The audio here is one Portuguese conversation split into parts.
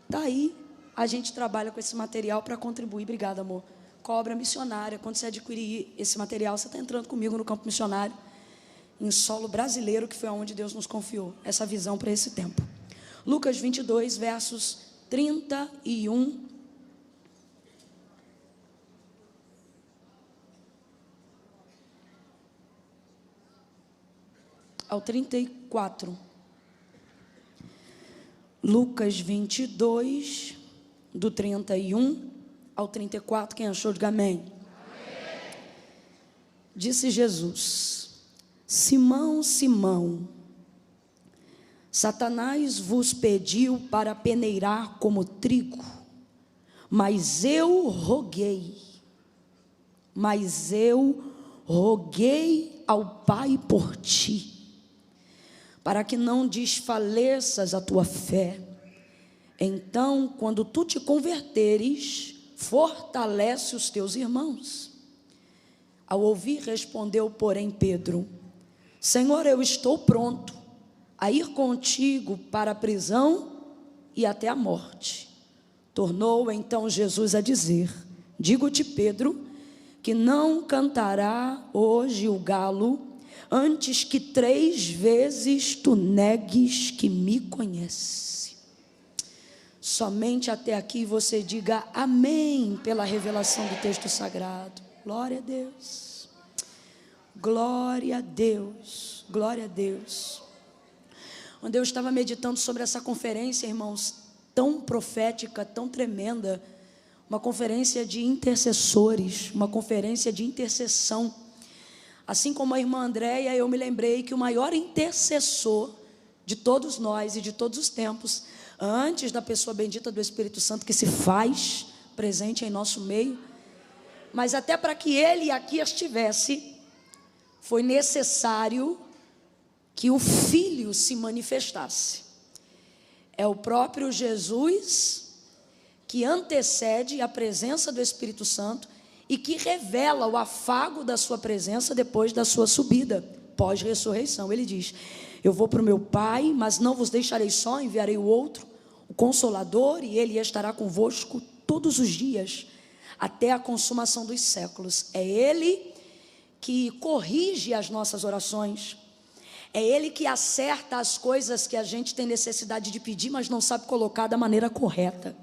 Daí a gente trabalha com esse material para contribuir. Obrigada, amor. Com a obra missionária. Quando você adquirir esse material, você está entrando comigo no campo missionário, em solo brasileiro, que foi onde Deus nos confiou essa visão para esse tempo. Lucas 22, versos 31 ao 34. Lucas 22, do 31 ao 34. Quem achou, diga amém. Amém. Disse Jesus: Simão, Simão, Satanás vos pediu para peneirar como trigo, mas eu roguei ao Pai por ti, para que não desfaleças a tua fé. Então, quando tu te converteres, fortalece os teus irmãos. Ao ouvir, respondeu, porém, Pedro: Senhor, eu estou pronto a ir contigo para a prisão e até a morte. Tornou então Jesus a dizer: Digo-te, Pedro, que não cantará hoje o galo, antes que 3 vezes tu negues que me conhece. Somente até aqui você diga amém pela revelação do texto sagrado. Glória a Deus, glória a Deus, glória a Deus. Quando eu estava meditando sobre essa conferência, irmãos, tão profética, tão tremenda, uma conferência de intercessores, uma conferência de intercessão. Assim como a irmã Andréia, eu me lembrei que o maior intercessor de todos nós e de todos os tempos, antes da pessoa bendita do Espírito Santo que se faz presente em nosso meio, mas até para que ele aqui estivesse, foi necessário que o Filho se manifestasse. É o próprio Jesus que antecede a presença do Espírito Santo e que revela o afago da sua presença depois da sua subida, pós-ressurreição. Ele diz: eu vou para o meu Pai, mas não vos deixarei só, enviarei o outro, o Consolador, e ele estará convosco todos os dias, até a consumação dos séculos. É ele que corrige as nossas orações, é ele que acerta as coisas que a gente tem necessidade de pedir, mas não sabe colocar da maneira correta.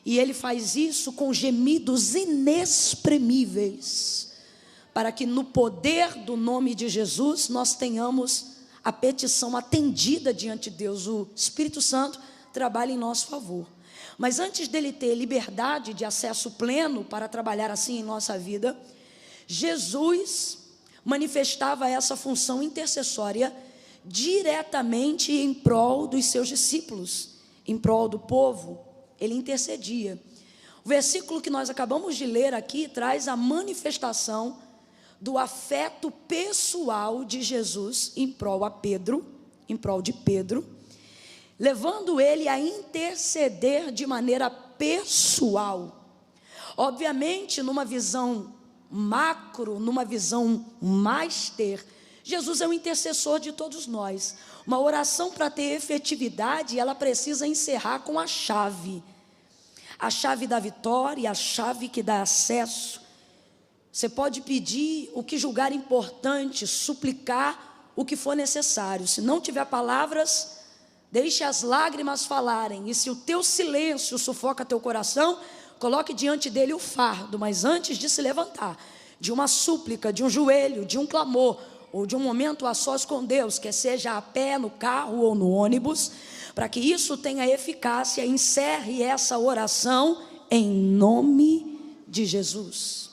E ele faz isso com gemidos inexprimíveis, para que no poder do nome de Jesus nós tenhamos a petição atendida diante de Deus. O Espírito Santo trabalha em nosso favor. Mas antes dele ter liberdade de acesso pleno para trabalhar assim em nossa vida, Jesus manifestava essa função intercessória diretamente em prol dos seus discípulos, em prol do povo. Ele intercedia. O versículo que nós acabamos de ler aqui traz a manifestação do afeto pessoal de Jesus em prol a Pedro, em prol de Pedro, levando ele a interceder de maneira pessoal. Obviamente, numa visão macro, numa visão master, Jesus é o intercessor de todos nós. Uma oração, para ter efetividade, ela precisa encerrar com a chave da vitória, a chave que dá acesso. Você pode pedir o que julgar importante, suplicar o que for necessário. Se não tiver palavras, deixe as lágrimas falarem. E se o teu silêncio sufoca teu coração, coloque diante dele o fardo. Mas antes de se levantar, de uma súplica, de um joelho, de um clamor, ou de um momento a sós com Deus, quer seja a pé, no carro ou no ônibus, para que isso tenha eficácia, encerre essa oração em nome de Jesus.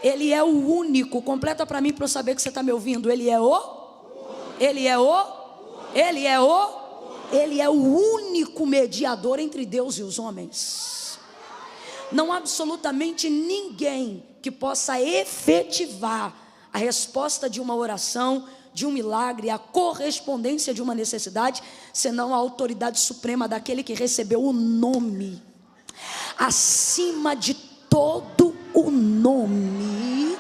Ele é o único, completa para mim para eu saber que você está me ouvindo. Ele é o único mediador entre Deus e os homens. Não há absolutamente ninguém que possa efetivar a resposta de uma oração, de um milagre, a correspondência de uma necessidade, senão a autoridade suprema daquele que recebeu o nome, acima de todo o nome.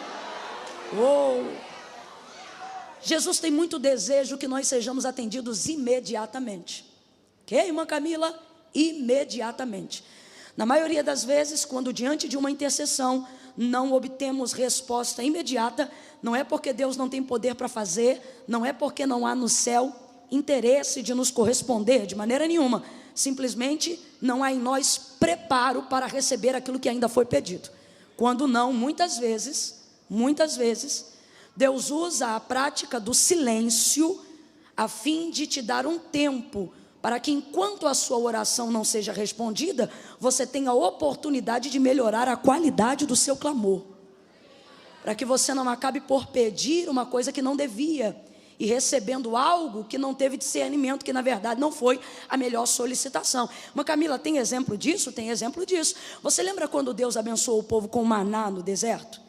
Jesus tem muito desejo que nós sejamos atendidos imediatamente. Ok, irmã Camila? imediatamente. Na maioria das vezes, quando diante de uma intercessão não obtemos resposta imediata, não é porque Deus não tem poder para fazer, não é porque não há no céu interesse de nos corresponder de maneira nenhuma, simplesmente não há em nós preparo para receber aquilo que ainda foi pedido. Quando não, muitas vezes, Deus usa a prática do silêncio a fim de te dar um tempo para que, enquanto a sua oração não seja respondida, você tenha a oportunidade de melhorar a qualidade do seu clamor, para que você não acabe por pedir uma coisa que não devia e recebendo algo que não teve discernimento, que na verdade não foi a melhor solicitação. Mas Camila, tem exemplo disso? Tem exemplo disso. Você lembra quando Deus abençoou o povo com maná no deserto?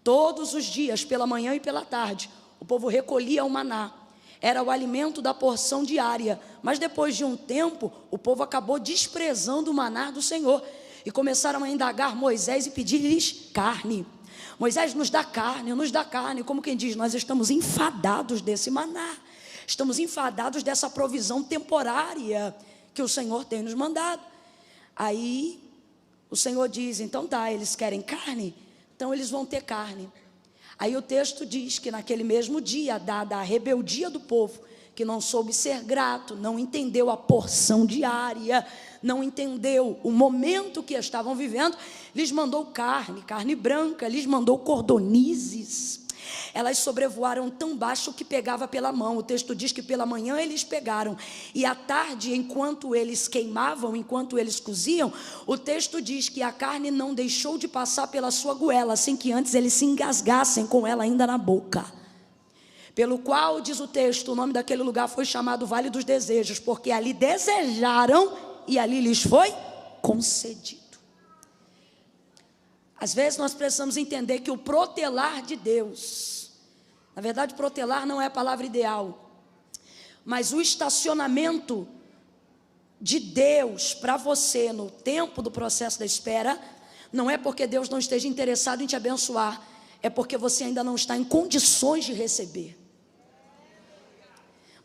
Todos os dias, pela manhã e pela tarde, o povo recolhia o maná. Era o alimento da porção diária. Mas depois de um tempo, o povo acabou desprezando o maná do Senhor e começaram a indagar Moisés e pedir-lhes carne. Moisés, nos dá carne, como quem diz, nós estamos enfadados desse maná, estamos enfadados dessa provisão temporária que o Senhor tem nos mandado. Aí o Senhor diz, então tá, eles querem carne, então eles vão ter carne. Aí o texto diz que naquele mesmo dia, dada a rebeldia do povo, que não soube ser grato, não entendeu a porção diária, não entendeu o momento que estavam vivendo, lhes mandou carne branca, lhes mandou cordonizes. Elas sobrevoaram tão baixo que pegava pela mão. O texto diz que pela manhã eles pegaram, e à tarde, enquanto eles queimavam, enquanto eles coziam, o texto diz que a carne não deixou de passar pela sua goela, sem que antes eles se engasgassem com ela ainda na boca. Pelo qual, diz o texto, o nome daquele lugar foi chamado Vale dos Desejos, porque ali desejaram e ali lhes foi concedido. Às vezes nós precisamos entender que o protelar de Deus, na verdade protelar não é a palavra ideal, mas o estacionamento de Deus para você no tempo do processo da espera, não é porque Deus não esteja interessado em te abençoar, é porque você ainda não está em condições de receber.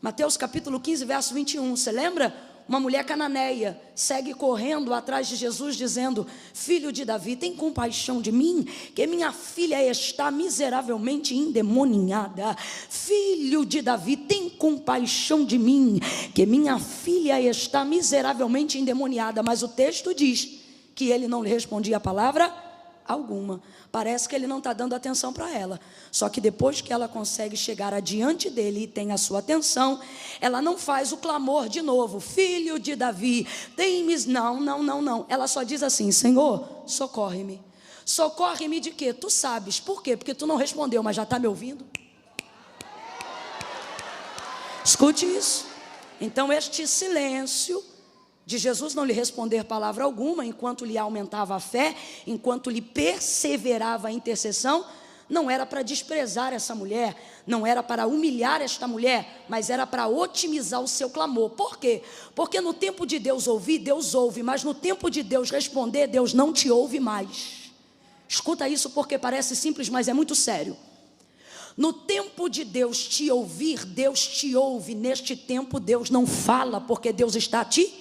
Mateus capítulo 15, verso 21, você lembra? Uma mulher cananeia segue correndo atrás de Jesus dizendo, filho de Davi, tem compaixão de mim, que minha filha está miseravelmente endemoniada. Filho de Davi, tem compaixão de mim, que minha filha está miseravelmente endemoniada. Mas o texto diz que ele não lhe respondia a palavra alguma. Parece que ele não está dando atenção para ela. Só que depois que ela consegue chegar adiante dele e tem a sua atenção, ela não faz o clamor de novo, filho de Davi, tem-me. Não. Ela só diz assim, Senhor, socorre-me. Socorre-me de quê? Tu sabes. Por quê? Porque tu não respondeu, mas já está me ouvindo. Escute isso. Então este silêncio de Jesus não lhe responder palavra alguma, enquanto lhe aumentava a fé, enquanto lhe perseverava a intercessão, não era para desprezar essa mulher, não era para humilhar esta mulher, mas era para otimizar o seu clamor. Por quê? Porque no tempo de Deus ouvir, Deus ouve, mas no tempo de Deus responder, Deus não te ouve mais. Escuta isso porque parece simples, mas é muito sério. No tempo de Deus te ouvir, Deus te ouve. Neste tempo Deus não fala, porque Deus está a ti.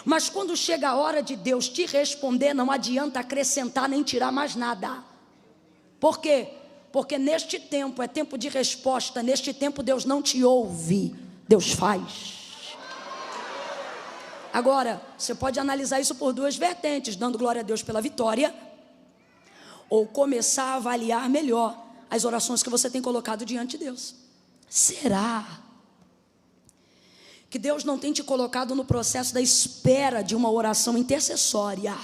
Mas quando chega a hora de Deus te responder, não adianta acrescentar nem tirar mais nada. Por quê? Porque neste tempo é tempo de resposta. Neste tempo Deus não te ouve, Deus faz. Agora, você pode analisar isso por duas vertentes, dando glória a Deus pela vitória, ou começar a avaliar melhor as orações que você tem colocado diante de Deus. Será que Deus não tem te colocado no processo da espera de uma oração intercessória?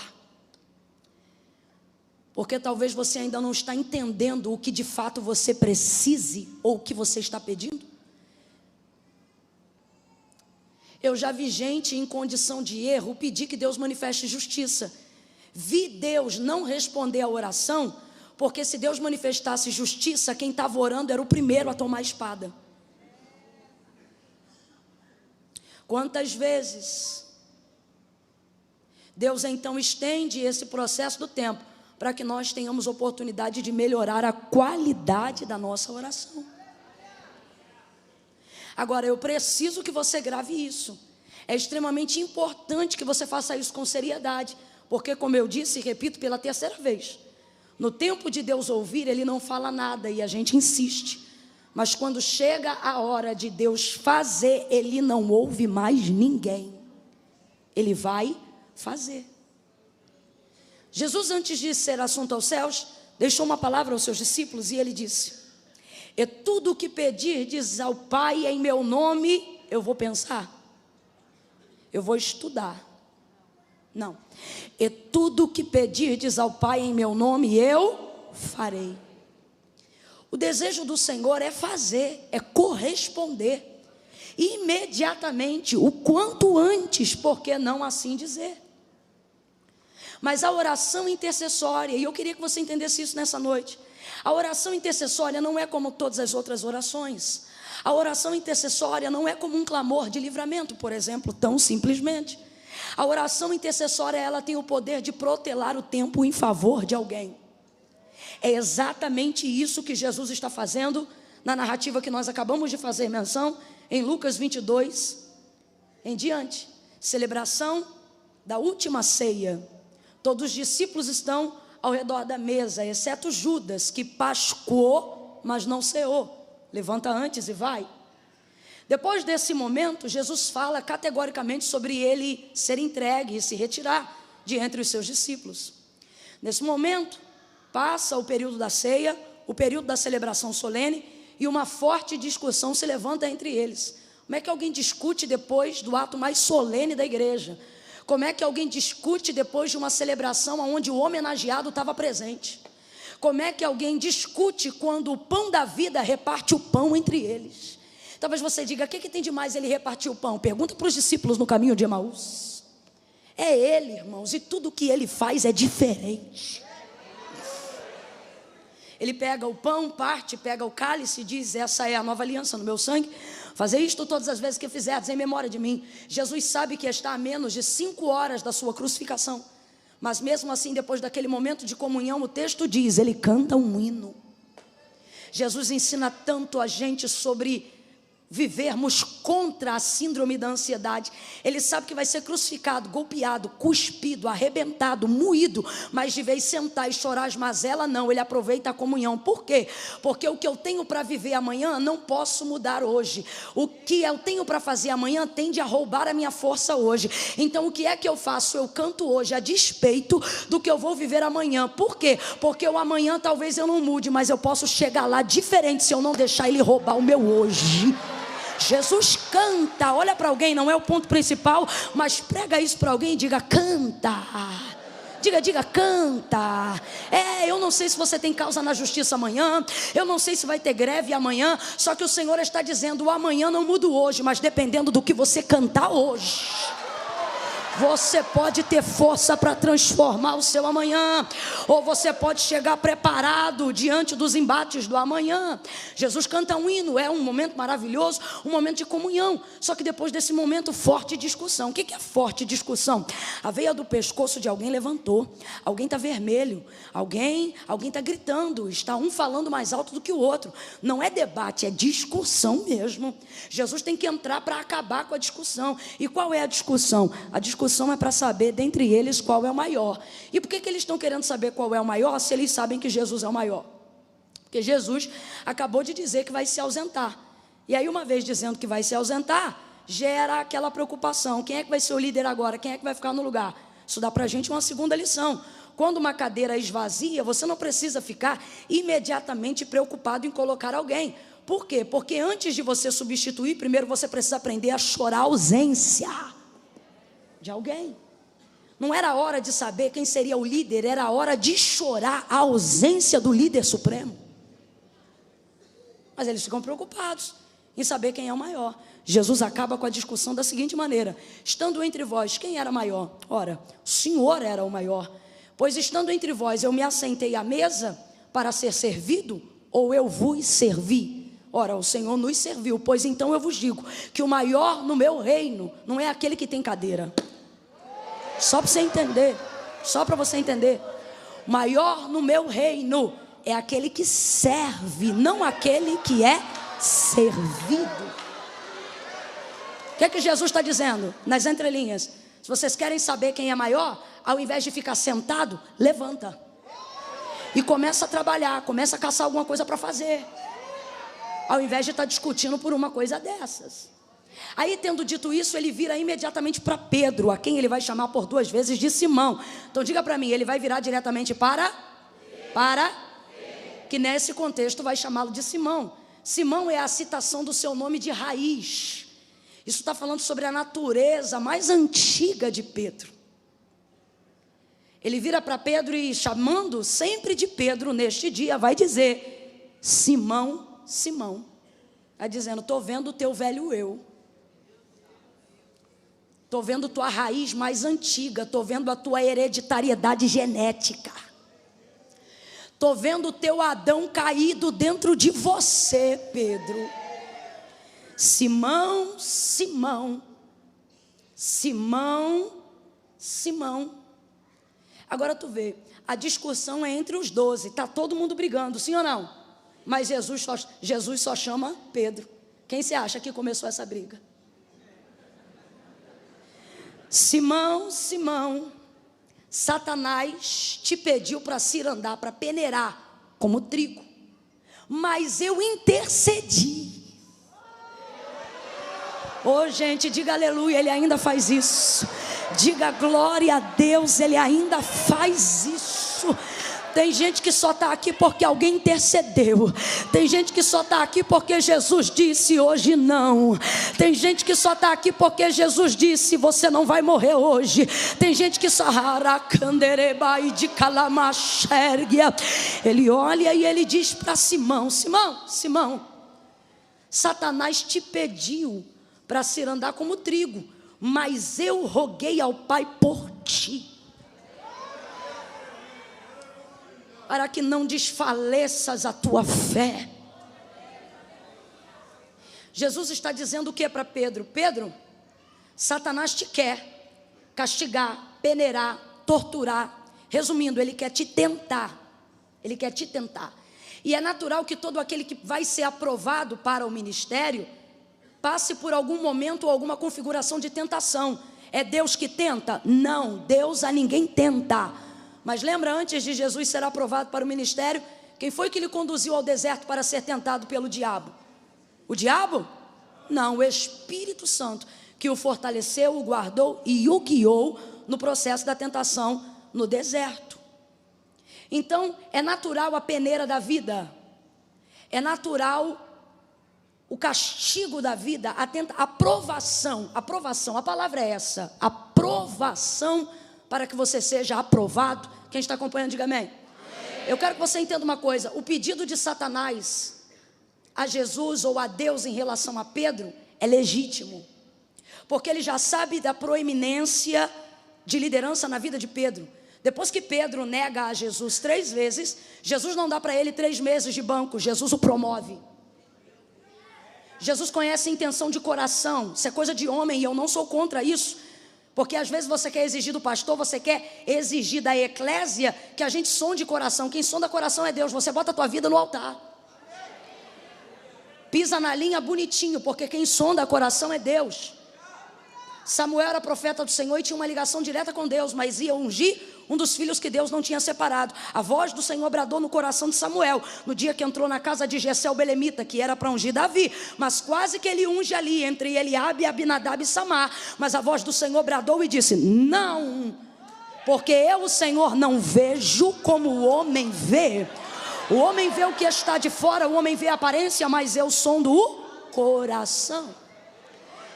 Porque talvez você ainda não está entendendo o que de fato você precise ou o que você está pedindo. Eu já vi gente em condição de erro pedir que Deus manifeste justiça. Vi Deus não responder a oração, porque se Deus manifestasse justiça, quem estava orando era o primeiro a tomar a espada. Quantas vezes Deus então estende esse processo do tempo para que nós tenhamos oportunidade de melhorar a qualidade da nossa oração. Agora eu preciso que você grave isso. É extremamente importante que você faça isso com seriedade, porque, como eu disse e repito pela terceira vez, no tempo de Deus ouvir, Ele não fala nada e a gente insiste. Mas quando chega a hora de Deus fazer, Ele não ouve mais ninguém. Ele vai fazer. Jesus, antes de ser assunto aos céus, deixou uma palavra aos seus discípulos e Ele disse: e tudo o que pedirdes ao Pai em meu nome, eu vou pensar, eu vou estudar. Não. E tudo o que pedirdes ao Pai em meu nome, eu farei. O desejo do Senhor é fazer, é corresponder imediatamente, o quanto antes, por que não assim dizer? Mas a oração intercessória, e eu queria que você entendesse isso nessa noite, a oração intercessória não é como todas as outras orações. A oração intercessória não é como um clamor de livramento, por exemplo, tão simplesmente. A oração intercessória, ela tem o poder de protelar o tempo em favor de alguém. É exatamente isso que Jesus está fazendo na narrativa que nós acabamos de fazer menção, em Lucas 22, em diante. Celebração da última ceia. Todos os discípulos estão ao redor da mesa, exceto Judas, que pascuou, mas não ceou. Levanta antes e vai. Depois desse momento, Jesus fala categoricamente sobre ele ser entregue e se retirar de entre os seus discípulos. Nesse momento, passa o período da ceia, o período da celebração solene, e uma forte discussão se levanta entre eles. Como é que alguém discute depois do ato mais solene da igreja? Como é que alguém discute depois de uma celebração onde o homenageado estava presente? Como é que alguém discute quando o pão da vida reparte o pão entre eles? Talvez você diga: o que tem de mais ele repartir o pão? Pergunta para os discípulos no caminho de Emaús. É ele, irmãos, e tudo que ele faz é diferente. Ele pega o pão, parte, pega o cálice e diz: essa é a nova aliança no meu sangue. Fazer isto todas as vezes que fizerdes em memória de mim. Jesus sabe que está a menos de 5 horas da sua crucificação. Mas mesmo assim, depois daquele momento de comunhão, o texto diz, ele canta um hino. Jesus ensina tanto a gente sobre vivermos contra a síndrome da ansiedade. Ele sabe que vai ser crucificado, golpeado, cuspido, arrebentado, moído, mas de vez sentar e chorar as mazelas, não, ele aproveita a comunhão. Por quê? Porque o que eu tenho para viver amanhã, não posso mudar hoje. O que eu tenho para fazer amanhã, tende a roubar a minha força hoje. Então o que é que eu faço? Eu canto hoje a despeito do que eu vou viver amanhã. Por quê? Porque o amanhã talvez eu não mude, mas eu posso chegar lá diferente se eu não deixar ele roubar o meu hoje. Jesus canta, olha para alguém, não é o ponto principal, mas prega isso para alguém e diga: canta. Diga, canta. Eu não sei se você tem causa na justiça amanhã, eu não sei se vai ter greve amanhã, só que o Senhor está dizendo: o amanhã não muda hoje, mas dependendo do que você cantar hoje, você pode ter força para transformar o seu amanhã, ou você pode chegar preparado diante dos embates do amanhã. Jesus canta um hino, é um momento maravilhoso, um momento de comunhão. Só que depois desse momento, forte discussão. O que é forte discussão? A veia do pescoço de alguém levantou, alguém está vermelho, alguém está gritando, está um falando mais alto do que o outro. Não é debate, é discussão mesmo. Jesus tem que entrar para acabar com a discussão. E qual é a discussão? A discussão é para saber dentre eles qual é o maior. E por que eles estão querendo saber qual é o maior, se eles sabem que Jesus é o maior? Porque Jesus acabou de dizer que vai se ausentar. E aí, uma vez dizendo que vai se ausentar, gera aquela preocupação: quem é que vai ser o líder agora? Quem é que vai ficar no lugar? Isso dá para a gente uma segunda lição. Quando uma cadeira esvazia, você não precisa ficar imediatamente preocupado em colocar alguém. Por quê? Porque antes de você substituir, primeiro você precisa aprender a chorar a ausência de alguém. Não era a hora de saber quem seria o líder, era a hora de chorar a ausência do líder supremo. Mas eles ficam preocupados em saber quem é o maior. Jesus acaba com a discussão da seguinte maneira: estando entre vós, quem era maior? Ora, o Senhor era o maior. Pois estando entre vós, eu me assentei à mesa para ser servido, ou eu vos servi? Ora, o Senhor nos serviu. Pois então eu vos digo que o maior no meu reino não é aquele que tem cadeira. Só para você entender, só para você entender, o maior no meu reino é aquele que serve, não aquele que é servido. O que é que Jesus está dizendo? Nas entrelinhas. Se vocês querem saber quem é maior, ao invés de ficar sentado, levanta. E começa a trabalhar, começa a caçar alguma coisa para fazer. Ao invés de estar discutindo por uma coisa dessas. Aí, tendo dito isso, ele vira imediatamente para Pedro, a quem ele vai chamar por 2 vezes de Simão. Então diga para mim, ele vai virar diretamente para? Que nesse contexto vai chamá-lo de Simão. Simão é a citação do seu nome de raiz. Isso está falando sobre a natureza mais antiga de Pedro. Ele vira para Pedro e, chamando sempre de Pedro neste dia, vai dizer: Simão, Simão. Está dizendo: estou vendo o teu velho eu. Estou vendo tua raiz mais antiga. Estou vendo a tua hereditariedade genética. Estou vendo o teu Adão caído dentro de você, Pedro. Simão, Simão. Simão, Simão. Agora tu vê, a discussão é entre os 12. Está todo mundo brigando, sim ou não? Mas Jesus só chama Pedro. Quem você acha que começou essa briga? Simão, Simão, Satanás te pediu para se andar, para peneirar como trigo, mas eu intercedi. Oh, gente, diga aleluia, ele ainda faz isso. Diga glória a Deus, ele ainda faz isso. Tem gente que só está aqui porque alguém intercedeu. Tem gente que só está aqui porque Jesus disse hoje não. Tem gente que só está aqui porque Jesus disse você não vai morrer hoje. Tem gente que só... Ele olha e ele diz para Simão: Simão, Simão, Satanás te pediu para se andar como trigo, mas eu roguei ao Pai por ti, para que não desfaleças a tua fé. Jesus está dizendo o que para Pedro? Pedro, Satanás te quer castigar, peneirar, torturar. Resumindo, ele quer te tentar. Ele quer te tentar. E é natural que todo aquele que vai ser aprovado para o ministério passe por algum momento ou alguma configuração de tentação. É Deus que tenta? Não, Deus a ninguém tenta. Mas lembra, antes de Jesus ser aprovado para o ministério, quem foi que lhe conduziu ao deserto para ser tentado pelo diabo? O diabo? Não, o Espírito Santo, que o fortaleceu, o guardou e o guiou no processo da tentação no deserto. Então, é natural a peneira da vida, é natural o castigo da vida, a aprovação, a palavra é essa, aprovação, para que você seja aprovado. Quem está acompanhando, diga amém. Eu quero que você entenda uma coisa: o pedido de Satanás a Jesus ou a Deus em relação a Pedro é legítimo, porque ele já sabe da proeminência de liderança na vida de Pedro. Depois que Pedro nega a Jesus 3 vezes, Jesus não dá para ele 3 meses de banco, Jesus o promove. Jesus conhece a intenção de coração. Isso é coisa de homem e eu não sou contra isso, porque às vezes você quer exigir do pastor, você quer exigir da eclésia que a gente sonde coração. Quem sonda coração é Deus. Você bota a tua vida no altar, pisa na linha bonitinho, porque quem sonda coração é Deus. Samuel era profeta do Senhor e tinha uma ligação direta com Deus, mas ia ungir um dos filhos que Deus não tinha separado. A voz do Senhor bradou no coração de Samuel no dia que entrou na casa de Jessé o belemita, que era para ungir Davi, mas quase que ele unge ali entre Eliabe, Abinadab e Samar. Mas a voz do Senhor bradou e disse: não, porque eu, o Senhor, não vejo como o homem vê. O homem vê o que está de fora, o homem vê a aparência, mas eu sondo o coração.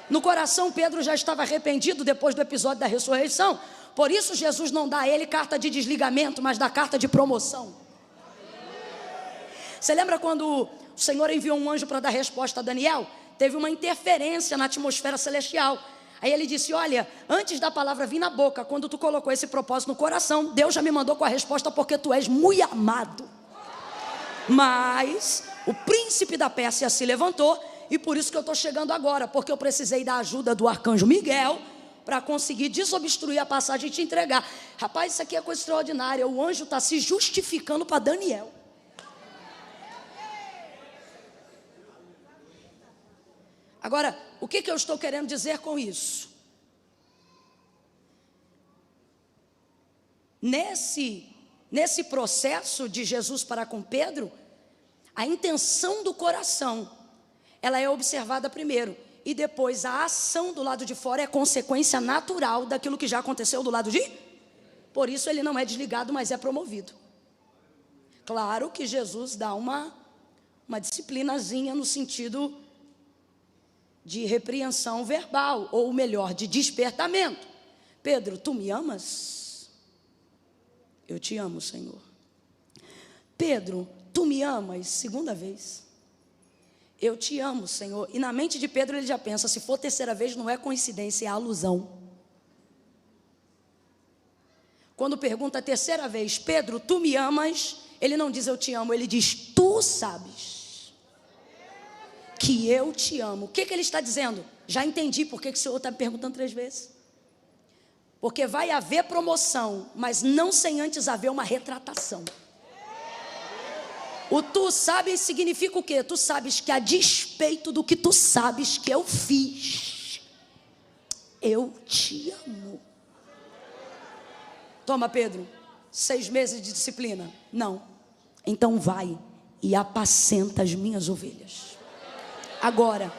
No coração, Pedro já estava arrependido depois do episódio da ressurreição. Por isso Jesus não dá a ele carta de desligamento, mas dá carta de promoção. Você lembra quando o Senhor enviou um anjo para dar resposta a Daniel? Teve uma interferência na atmosfera celestial. Aí ele disse: olha, antes da palavra vir na boca, quando tu colocou esse propósito no coração, Deus já me mandou com a resposta, porque tu és muito amado. Mas o príncipe da Pérsia se levantou, e por isso que eu estou chegando agora, porque eu precisei da ajuda do arcanjo Miguel para conseguir desobstruir a passagem e te entregar. Rapaz, isso aqui é coisa extraordinária. O anjo está se justificando para Daniel. Agora, o que eu estou querendo dizer com isso? Nesse processo de Jesus para com Pedro, a intenção do coração, ela é observada primeiro, e depois a ação do lado de fora é consequência natural daquilo que já aconteceu do lado de... Por isso ele não é desligado, mas é promovido. Claro que Jesus dá uma disciplinazinha no sentido de repreensão verbal, ou melhor, de despertamento. Pedro, tu me amas? Eu te amo, Senhor. Pedro, tu me amas? Segunda vez. Eu te amo, Senhor. E na mente de Pedro ele já pensa, se for terceira vez não é coincidência, é alusão. Quando pergunta a terceira vez, Pedro, tu me amas? Ele não diz eu te amo, ele diz, tu sabes que eu te amo. O que ele está dizendo? Já entendi por que o Senhor está me perguntando 3 vezes. Porque vai haver promoção, mas não sem antes haver uma retratação. O tu sabes significa o quê? Tu sabes que a despeito do que tu sabes que eu fiz, eu te amo. Toma, Pedro, 6 meses de disciplina. Não. Então vai e apacenta as minhas ovelhas. Agora,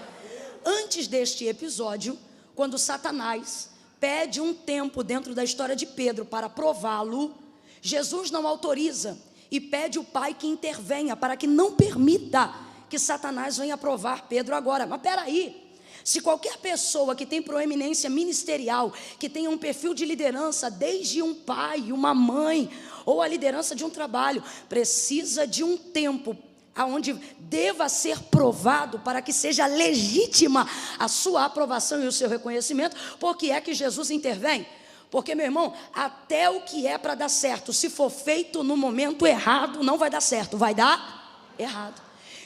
antes deste episódio, quando Satanás pede um tempo dentro da história de Pedro para prová-lo, Jesus não autoriza e pede o Pai que intervenha para que não permita que Satanás venha provar Pedro agora. Mas peraí, se qualquer pessoa que tem proeminência ministerial, que tenha um perfil de liderança, desde um pai, uma mãe, ou a liderança de um trabalho, precisa de um tempo aonde deva ser provado para que seja legítima a sua aprovação e o seu reconhecimento, por que é que Jesus intervém? Porque, meu irmão, até o que é para dar certo, se for feito no momento errado, não vai dar certo, vai dar errado.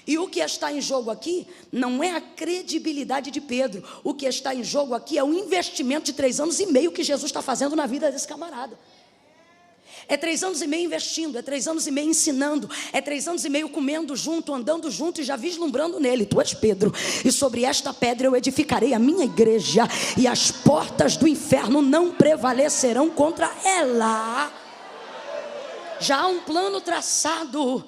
E o que está em jogo aqui não é a credibilidade de Pedro. O que está em jogo aqui é o investimento de 3 anos e meio que Jesus está fazendo na vida desse camarada. É 3 anos e meio investindo, é 3 anos e meio ensinando, é 3 anos e meio comendo junto, andando junto e já vislumbrando nele. Tu és Pedro, e sobre esta pedra eu edificarei a minha igreja, e as portas do inferno não prevalecerão contra ela. Já há um plano traçado,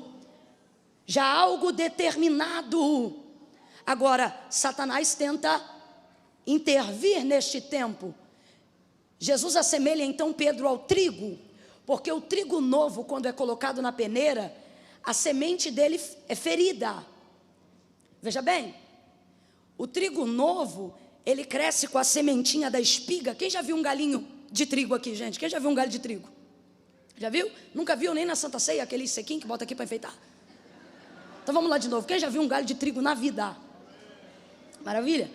já há algo determinado. Agora, Satanás tenta intervir neste tempo. Jesus assemelha então Pedro ao trigo, porque o trigo novo, quando é colocado na peneira, a semente dele é ferida. Veja bem, o trigo novo, ele cresce com a sementinha da espiga. Quem já viu um galinho de trigo aqui, gente? Quem já viu um galho de trigo? Já viu? Nunca viu nem na Santa Ceia, aquele sequinho que bota aqui para enfeitar? Então vamos lá de novo. Quem já viu um galho de trigo na vida? Maravilha?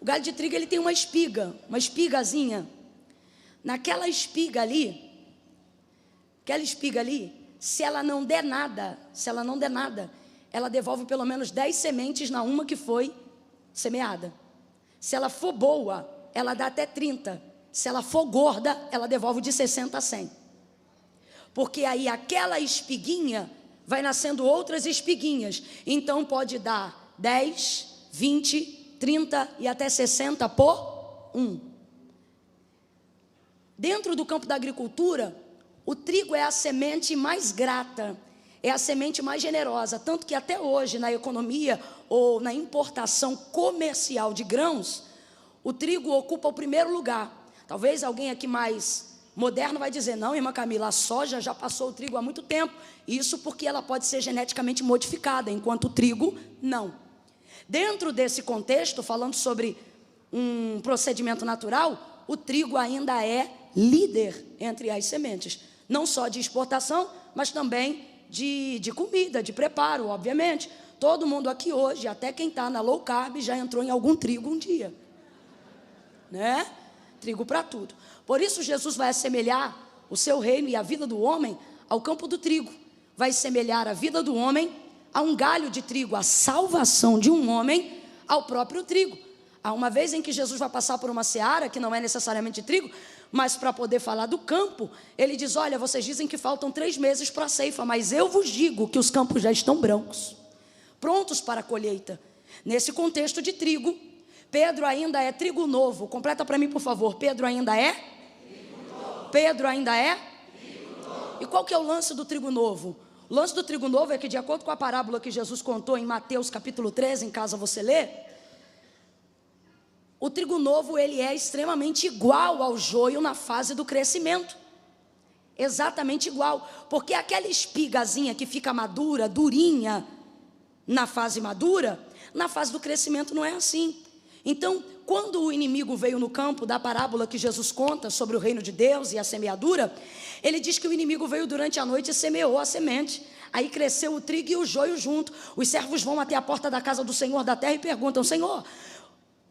O galho de trigo, ele tem uma espigazinha. Naquela espiga ali, se ela não der nada, ela devolve pelo menos 10 sementes na uma que foi semeada. Se ela for boa, ela dá até 30. Se ela for gorda, ela devolve de 60 a 100. Porque aí aquela espiguinha vai nascendo outras espiguinhas. Então pode dar 10, 20, 30 e até 60 por 1. Dentro do campo da agricultura, o trigo é a semente mais grata, é a semente mais generosa, tanto que até hoje na economia ou na importação comercial de grãos, o trigo ocupa o primeiro lugar. Talvez alguém aqui mais moderno vai dizer, não, irmã Camila, a soja já passou o trigo há muito tempo. Isso porque ela pode ser geneticamente modificada, enquanto o trigo não. Dentro desse contexto, falando sobre um procedimento natural, o trigo ainda é líder entre as sementes. Não só de exportação, mas também de comida, de preparo, obviamente. Todo mundo aqui hoje, até quem está na low carb, já entrou em algum trigo um dia. Né? Trigo para tudo. Por isso Jesus vai assemelhar o seu reino e a vida do homem ao campo do trigo. Vai assemelhar a vida do homem a um galho de trigo, a salvação de um homem ao próprio trigo. Há uma vez em que Jesus vai passar por uma seara, que não é necessariamente trigo, mas para poder falar do campo, ele diz, olha, vocês dizem que faltam 3 meses para a ceifa, mas eu vos digo que os campos já estão brancos, prontos para a colheita. Nesse contexto de trigo, Pedro ainda é trigo novo. Completa para mim, por favor. Pedro ainda é? Trigo novo. Pedro ainda é? Trigo novo. E qual que é o lance do trigo novo? O lance do trigo novo é que, de acordo com a parábola que Jesus contou em Mateus capítulo 13, em casa você lê, o trigo novo, ele é extremamente igual ao joio na fase do crescimento. Exatamente igual. Porque aquela espigazinha que fica madura, durinha, na fase madura, na fase do crescimento não é assim. Então, quando o inimigo veio no campo da parábola que Jesus conta sobre o reino de Deus e a semeadura, ele diz que o inimigo veio durante a noite e semeou a semente. Aí cresceu o trigo e o joio junto. Os servos vão até a porta da casa do Senhor da terra e perguntam: Senhor, o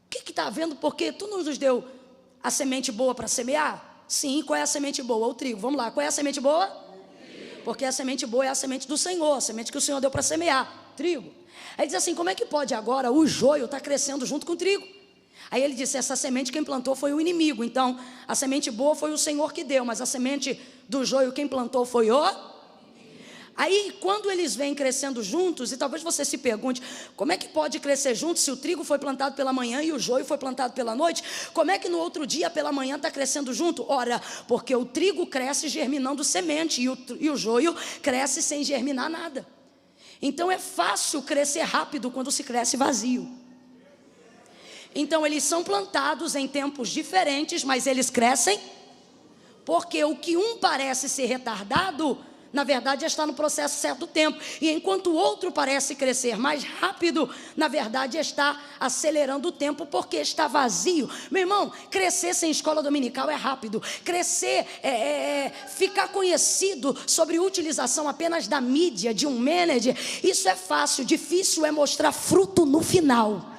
que está havendo? Porque tu nos deu a semente boa para semear? Sim, qual é a semente boa? O trigo. Vamos lá, qual é a semente boa? Porque a semente boa é a semente do Senhor, a semente que o Senhor deu para semear, trigo. Aí diz assim: como é que pode agora o joio estar crescendo junto com o trigo? Aí ele disse: essa semente quem plantou foi o inimigo. Então a semente boa foi o Senhor que deu, mas a semente do joio quem plantou foi o... Aí quando eles vêm crescendo juntos, e talvez você se pergunte: como é que pode crescer juntos se o trigo foi plantado pela manhã e o joio foi plantado pela noite? Como é que no outro dia pela manhã está crescendo junto? Ora, porque o trigo cresce germinando semente e o joio cresce sem germinar nada. Então é fácil crescer rápido quando se cresce vazio. Então eles são plantados em tempos diferentes, mas eles crescem, porque o que um parece ser retardado, na verdade está no processo certo do tempo. E enquanto o outro parece crescer mais rápido, na verdade está acelerando o tempo, porque está vazio. Meu irmão, crescer sem escola dominical é rápido. Crescer, ficar conhecido sobre utilização apenas da mídia, de um manager, isso é fácil. Difícil é mostrar fruto no final.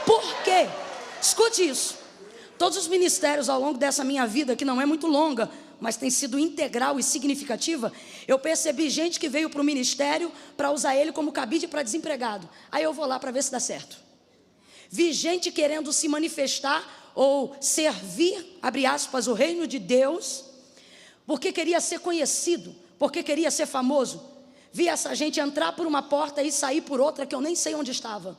Por quê? Escute isso. Todos os ministérios ao longo dessa minha vida, que não é muito longa, mas tem sido integral e significativa, eu percebi gente que veio para o ministério para usar ele como cabide para desempregado. Aí eu vou lá para ver se dá certo. Vi gente querendo se manifestar ou servir, abre aspas, o reino de Deus, porque queria ser conhecido, porque queria ser famoso. Vi essa gente entrar por uma porta e sair por outra que eu nem sei onde estava.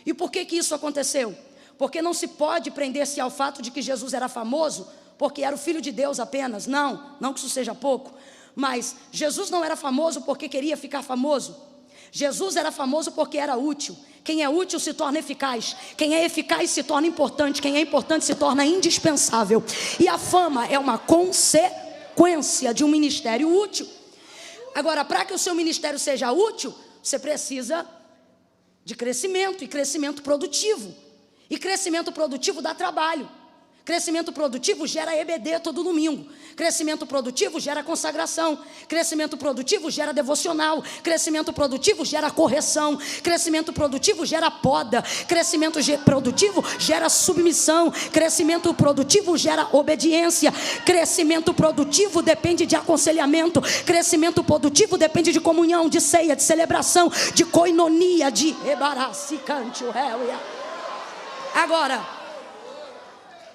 E por que isso aconteceu? Porque não se pode prender-se ao fato de que Jesus era famoso porque era o Filho de Deus apenas. Não que isso seja pouco. Mas Jesus não era famoso porque queria ficar famoso. Jesus era famoso porque era útil. Quem é útil se torna eficaz. Quem é eficaz se torna importante. Quem é importante se torna indispensável. E a fama é uma consequência de um ministério útil. Agora, para que o seu ministério seja útil, você precisa de crescimento, e crescimento produtivo. E crescimento produtivo dá trabalho. Crescimento produtivo gera EBD todo domingo. Crescimento produtivo gera consagração. Crescimento produtivo gera devocional. Crescimento produtivo gera correção. Crescimento produtivo gera poda. Crescimento produtivo gera submissão. Crescimento produtivo gera obediência. Crescimento produtivo depende de aconselhamento. Crescimento produtivo depende de comunhão, de ceia, de celebração, de koinonia, de ebaracicante o réu. Agora,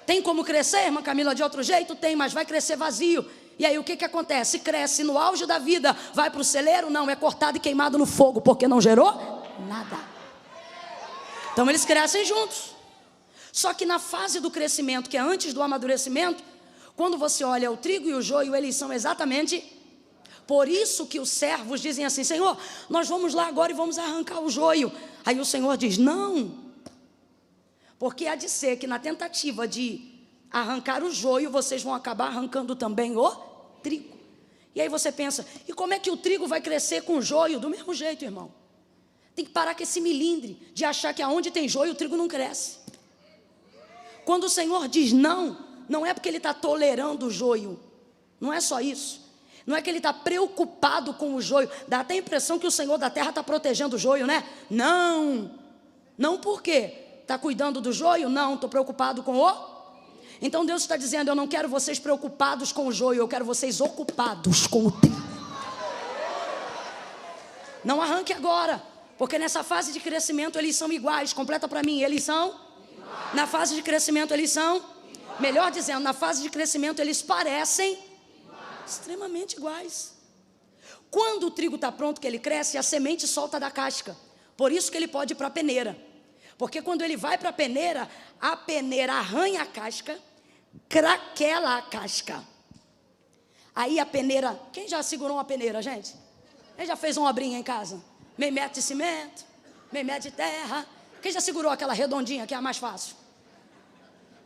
tem como crescer, irmã Camila, de outro jeito? Tem, mas vai crescer vazio. E aí o que acontece? Cresce no auge da vida, vai para o celeiro? Não, é cortado e queimado no fogo, porque não gerou nada. Então eles crescem juntos. Só que na fase do crescimento, que é antes do amadurecimento, quando você olha o trigo e o joio, eles são exatamente... Por isso que os servos dizem assim: Senhor, nós vamos lá agora e vamos arrancar o joio. Aí o Senhor diz: não. Porque há de ser que na tentativa de arrancar o joio, vocês vão acabar arrancando também o trigo. E aí você pensa: e como é que o trigo vai crescer com o joio? Do mesmo jeito, irmão. Tem que parar com esse milindre de achar que aonde tem joio o trigo não cresce. Quando o Senhor diz não, não é porque Ele está tolerando o joio. Não é só isso. Não é que Ele está preocupado com o joio. Dá até a impressão que o Senhor da terra está protegendo o joio, né? Não por quê? Está cuidando do joio? Não, estou preocupado com o... Então Deus está dizendo: eu não quero vocês preocupados com o joio, eu quero vocês ocupados com o trigo. Não arranque agora, porque nessa fase de crescimento eles são iguais. Completa para mim, eles são? Na fase de crescimento eles são? Melhor dizendo, na fase de crescimento eles parecem extremamente iguais. Quando o trigo está pronto, que ele cresce, a semente solta da casca. Por isso que ele pode ir para a peneira. Porque quando ele vai para a peneira arranha a casca, craquela a casca. Aí a peneira, quem já segurou uma peneira, gente? Quem já fez uma obrinha em casa? Meio metro de cimento, meio metro de terra. Quem já segurou aquela redondinha que é a mais fácil?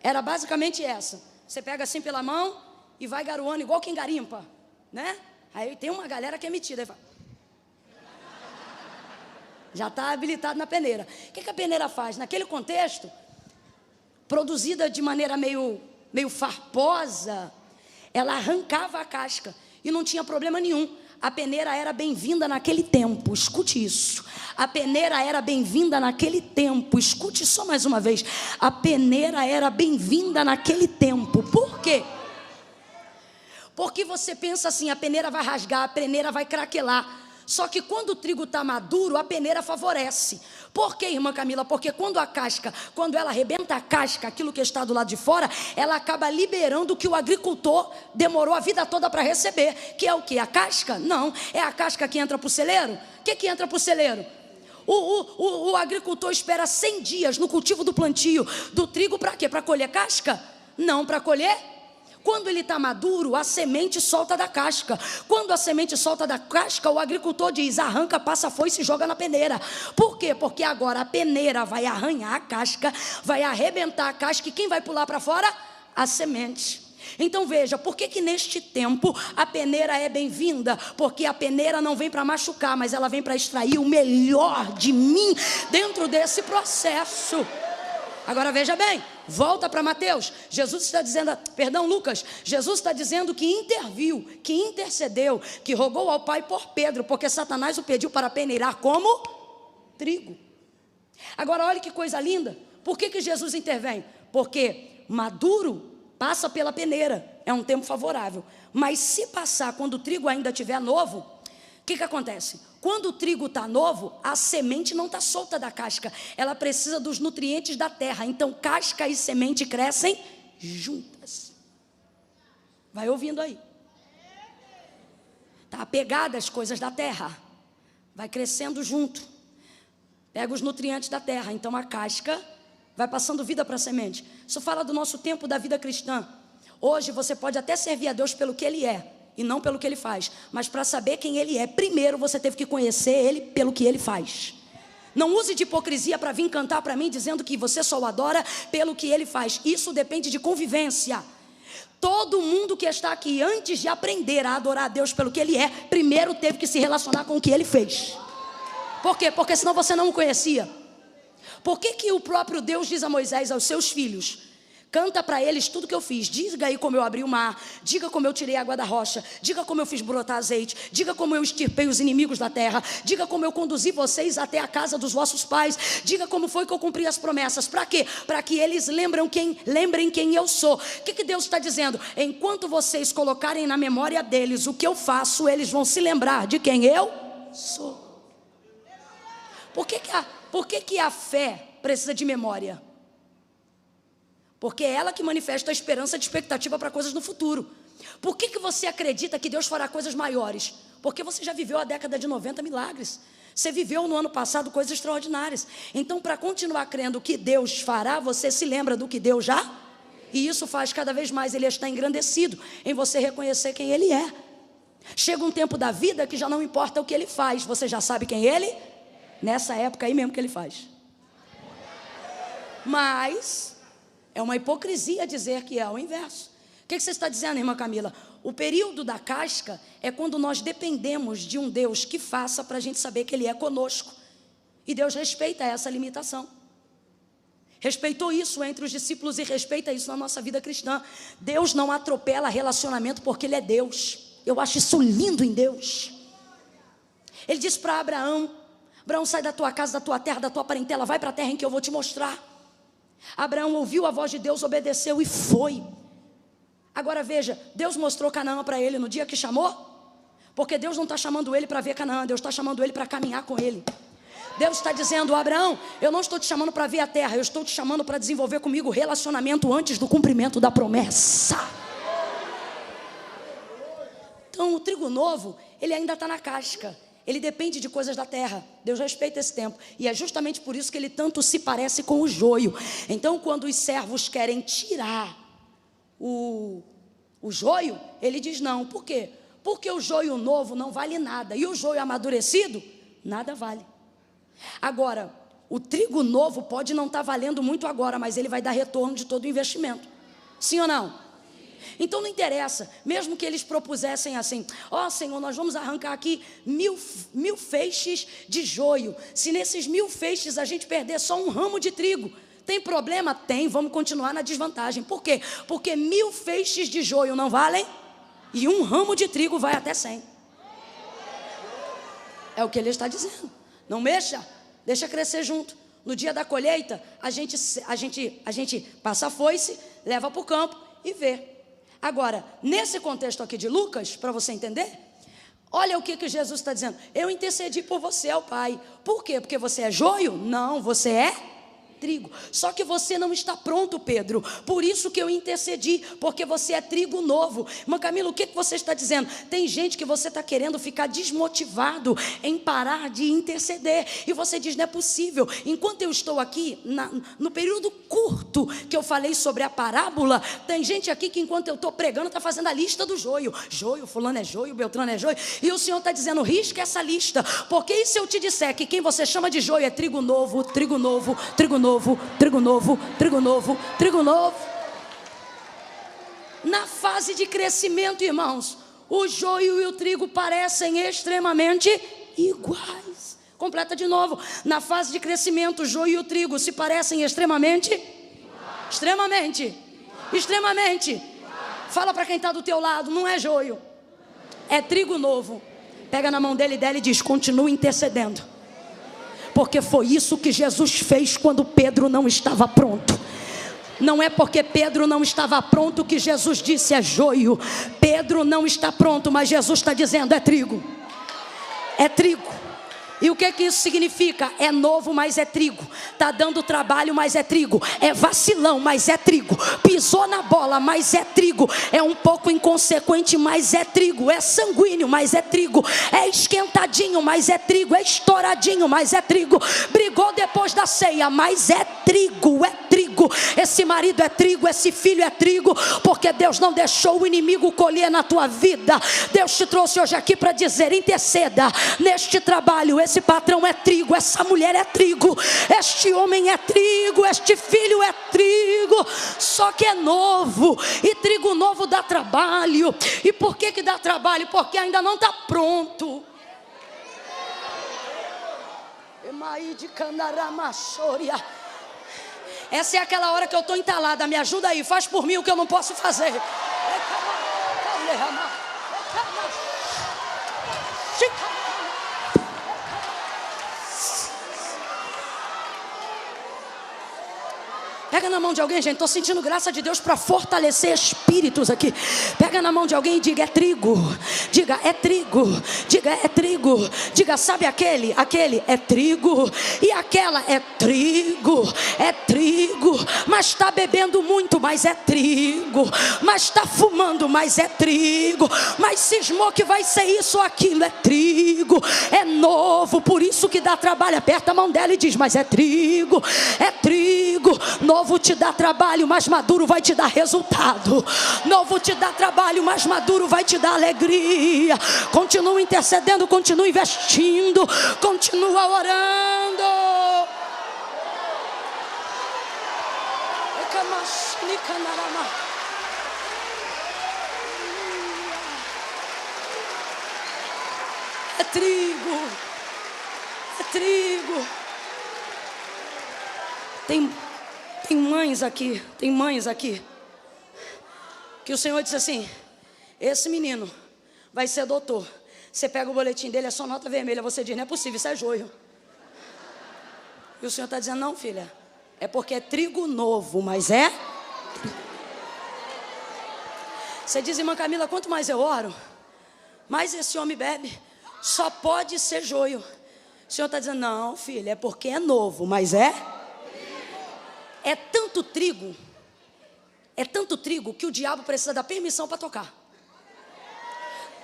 Era basicamente essa. Você pega assim pela mão e vai garoando igual quem garimpa, né? Aí tem uma galera que é metida, aí fala, já está habilitado na peneira. O que a peneira faz? Naquele contexto, produzida de maneira meio farposa, ela arrancava a casca e não tinha problema nenhum. A peneira era bem-vinda naquele tempo, escute isso. A peneira era bem-vinda naquele tempo, escute só mais uma vez. A peneira era bem-vinda naquele tempo. Por quê? Porque você pensa assim, a peneira vai rasgar, a peneira vai craquelar. Só que quando o trigo está maduro, a peneira favorece. Por quê, irmã Camila? Porque quando ela arrebenta a casca, aquilo que está do lado de fora, ela acaba liberando o que o agricultor demorou a vida toda para receber. Que é o quê? A casca? Não. É a casca que entra para o celeiro? O que entra para o celeiro? O agricultor espera 100 dias no cultivo do plantio do trigo para quê? Para colher casca? Não, para colher. Quando ele está maduro, a semente solta da casca. Quando a semente solta da casca, o agricultor diz, arranca, passa a foice e joga na peneira. Por quê? Porque agora a peneira vai arranhar a casca, vai arrebentar a casca, e quem vai pular para fora? A semente. Então veja, por que neste tempo a peneira é bem-vinda? Porque a peneira não vem para machucar, mas ela vem para extrair o melhor de mim dentro desse processo. Agora veja bem, volta para Mateus. Lucas, Jesus está dizendo que interviu, que intercedeu, que rogou ao Pai por Pedro, porque Satanás o pediu para peneirar como trigo. Agora olha que coisa linda. Por que Jesus intervém? Porque maduro passa pela peneira, é um tempo favorável. Mas se passar quando o trigo ainda estiver novo, o que acontece? Quando o trigo está novo, a semente não está solta da casca, ela precisa dos nutrientes da terra. Então casca e semente crescem juntas. Vai ouvindo aí. Está apegada às coisas da terra, vai crescendo junto, pega os nutrientes da terra. Então a casca vai passando vida para a semente. Isso fala do nosso tempo da vida cristã. Hoje você pode até servir a Deus pelo que Ele é e não pelo que Ele faz, mas para saber quem Ele é, primeiro você teve que conhecer Ele pelo que Ele faz. Não use de hipocrisia para vir cantar para mim dizendo que você só o adora pelo que Ele faz. Isso depende de convivência. Todo mundo que está aqui, antes de aprender a adorar a Deus pelo que Ele é, primeiro teve que se relacionar com o que Ele fez. Por quê? Porque senão você não o conhecia. Por que o próprio Deus diz a Moisés, aos seus filhos, canta para eles tudo que eu fiz, diga aí como eu abri o mar, diga como eu tirei a água da rocha, diga como eu fiz brotar azeite, diga como eu extirpei os inimigos da terra, diga como eu conduzi vocês até a casa dos vossos pais, diga como foi que eu cumpri as promessas. Para quê? Para que eles lembrem quem eu sou. O que Deus está dizendo? Enquanto vocês colocarem na memória deles o que eu faço, eles vão se lembrar de quem eu sou. Por que a fé precisa de memória? Porque é ela que manifesta a esperança de expectativa para coisas no futuro. Por que você acredita que Deus fará coisas maiores? Porque você já viveu a década de 90 milagres. Você viveu no ano passado coisas extraordinárias. Então, para continuar crendo que Deus fará, você se lembra do que Deus já? E isso faz cada vez mais Ele estar engrandecido em você reconhecer quem Ele é. Chega um tempo da vida que já não importa o que Ele faz, você já sabe quem Ele é. Nessa época aí mesmo que Ele faz. Mas é uma hipocrisia dizer que é o inverso. O que você está dizendo, irmã Camila? O período da casca é quando nós dependemos de um Deus que faça para a gente saber que Ele é conosco. E Deus respeita essa limitação. Respeitou isso entre os discípulos e respeita isso na nossa vida cristã. Deus não atropela relacionamento porque Ele é Deus. Eu acho isso lindo em Deus. Ele disse para Abraão, sai da tua casa, da tua terra, da tua parentela, vai para a terra em que eu vou te mostrar. Abraão ouviu a voz de Deus, obedeceu e foi. Agora veja, Deus mostrou Canaã para ele no dia que chamou? Porque Deus não está chamando ele para ver Canaã, Deus está chamando ele para caminhar com ele. Deus está dizendo, Abraão, eu não estou te chamando para ver a terra, eu estou te chamando para desenvolver comigo relacionamento antes do cumprimento da promessa. Então o trigo novo, ele ainda está na casca. ele depende de coisas da terra. Deus respeita esse tempo. E é justamente por isso que ele tanto se parece com o joio. Então, quando os servos querem tirar o joio, ele diz não. Por quê? Porque o joio novo não vale nada. E o joio amadurecido, nada vale. Agora, o trigo novo pode não estar valendo muito agora, mas ele vai dar retorno de todo o investimento. Sim ou não? Então não interessa, mesmo que eles propusessem assim: ó Senhor, nós vamos arrancar aqui mil feixes de joio. Se nesses 1000 feixes a gente perder só um ramo de trigo, tem problema? Tem, vamos continuar na desvantagem. Por quê? Porque 1000 feixes de joio não valem e um ramo de trigo vai até 100. É o que ele está dizendo. Não mexa, deixa crescer junto. No dia da colheita, a gente passa a foice, leva para o campo e vê. Agora, nesse contexto aqui de Lucas, para você entender, olha o que Jesus está dizendo: eu intercedi por você ao Pai. Por quê? Porque você é joio? Não, você é trigo. Só que você não está pronto, Pedro. Por isso que eu intercedi, porque você é trigo novo. Irmã Camila, o que você está dizendo? Tem gente que você está querendo ficar desmotivado em parar de interceder. E você diz: não é possível. Enquanto eu estou aqui, no período curto que eu falei sobre a parábola, tem gente aqui que enquanto eu estou pregando está fazendo a lista do joio. Joio, fulano é joio, Beltrano é joio. E o Senhor está dizendo: risca essa lista. Porque e se eu te disser que quem você chama de joio é trigo novo, trigo novo, trigo novo, trigo novo, trigo novo, trigo novo. Na fase de crescimento, irmãos, o joio e o trigo parecem extremamente iguais. Completa de novo. Na fase de crescimento, o joio e o trigo se parecem extremamente iguais. Extremamente iguais. Extremamente iguais. Fala para quem está do teu lado: não é joio, é trigo novo. Pega na mão dele e dela e diz: continue intercedendo. Porque foi isso que Jesus fez quando Pedro não estava pronto. Não é porque Pedro não estava pronto que Jesus disse é joio. Pedro não está pronto, mas Jesus está dizendo é trigo. É trigo. E o que isso significa? É novo, mas é trigo. Está dando trabalho, mas é trigo. É vacilão, mas é trigo. Pisou na bola, mas é trigo. É um pouco inconsequente, mas é trigo. É sanguíneo, mas é trigo. É esquentadinho, mas é trigo. É estouradinho, mas é trigo. Brigou depois da ceia, mas é trigo. É trigo. Esse marido é trigo, esse filho é trigo. Porque Deus não deixou o inimigo colher na tua vida. Deus te trouxe hoje aqui para dizer: interceda neste trabalho. Esse patrão é trigo, essa mulher é trigo, este homem é trigo, este filho é trigo, só que é novo, e trigo novo dá trabalho. E por que dá trabalho? Porque ainda não está pronto. Essa é aquela hora que eu estou entalada. Me ajuda aí, faz por mim o que eu não posso fazer. Pega na mão de alguém, gente. Estou sentindo graça de Deus para fortalecer espíritos aqui. Pega na mão de alguém e diga: é trigo. Diga: é trigo. Diga: é trigo. Diga: sabe aquele é trigo. E aquela é trigo. É trigo. Mas está bebendo muito, mas é trigo. Mas está fumando, mas é trigo. Mas cismou que vai ser isso ou aquilo. É trigo. É novo. Por isso que dá trabalho. Aperta a mão dela e diz: mas é trigo. É trigo. Novo te dá trabalho, mas maduro vai te dar resultado. Novo te dá trabalho, mas maduro vai te dar alegria. Continua intercedendo, continua investindo, continua orando. É trigo. É trigo. Tem mães aqui, que o Senhor disse assim: esse menino vai ser doutor. Você pega o boletim dele, é só nota vermelha. Você diz: não é possível, isso é joio. E o Senhor está dizendo: não, filha, é porque é trigo novo, mas é. Você diz: irmã Camila, quanto mais eu oro, mais esse homem bebe. Só pode ser joio. O Senhor está dizendo: não, filha, é porque é novo, mas é. É tanto trigo que o diabo precisa da permissão para tocar.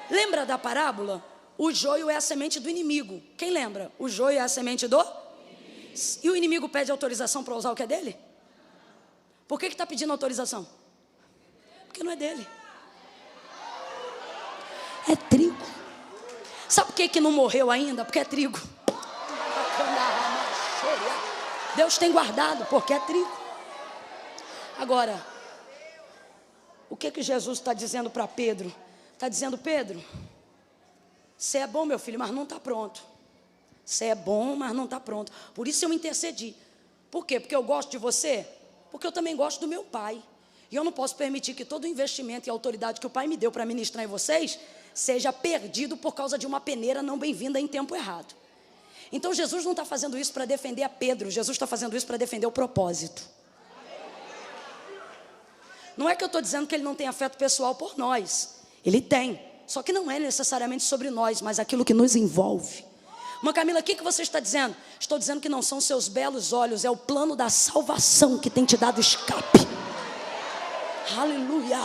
Lembra da parábola? O joio é a semente do inimigo. Quem lembra? O joio é a semente do... E o inimigo pede autorização para usar o que é dele? Por que está pedindo autorização? Porque não é dele. É trigo. Sabe por que não morreu ainda? Porque é trigo. Deus tem guardado, porque é trigo. Agora, o que Jesus está dizendo para Pedro? Está dizendo: Pedro, você é bom, meu filho, mas não está pronto. Você é bom, mas não está pronto. Por isso eu intercedi. Por quê? Porque eu gosto de você? Porque eu também gosto do meu pai. E eu não posso permitir que todo o investimento e autoridade que o pai me deu para ministrar em vocês seja perdido por causa de uma peneira não bem-vinda em tempo errado. Então Jesus não está fazendo isso para defender a Pedro. Jesus está fazendo isso para defender o propósito. Não é que eu estou dizendo que ele não tem afeto pessoal por nós. Ele tem. Só que não é necessariamente sobre nós, mas aquilo que nos envolve. Mas Camila, o que você está dizendo? Estou dizendo que não são seus belos olhos, é o plano da salvação que tem te dado escape. Aleluia.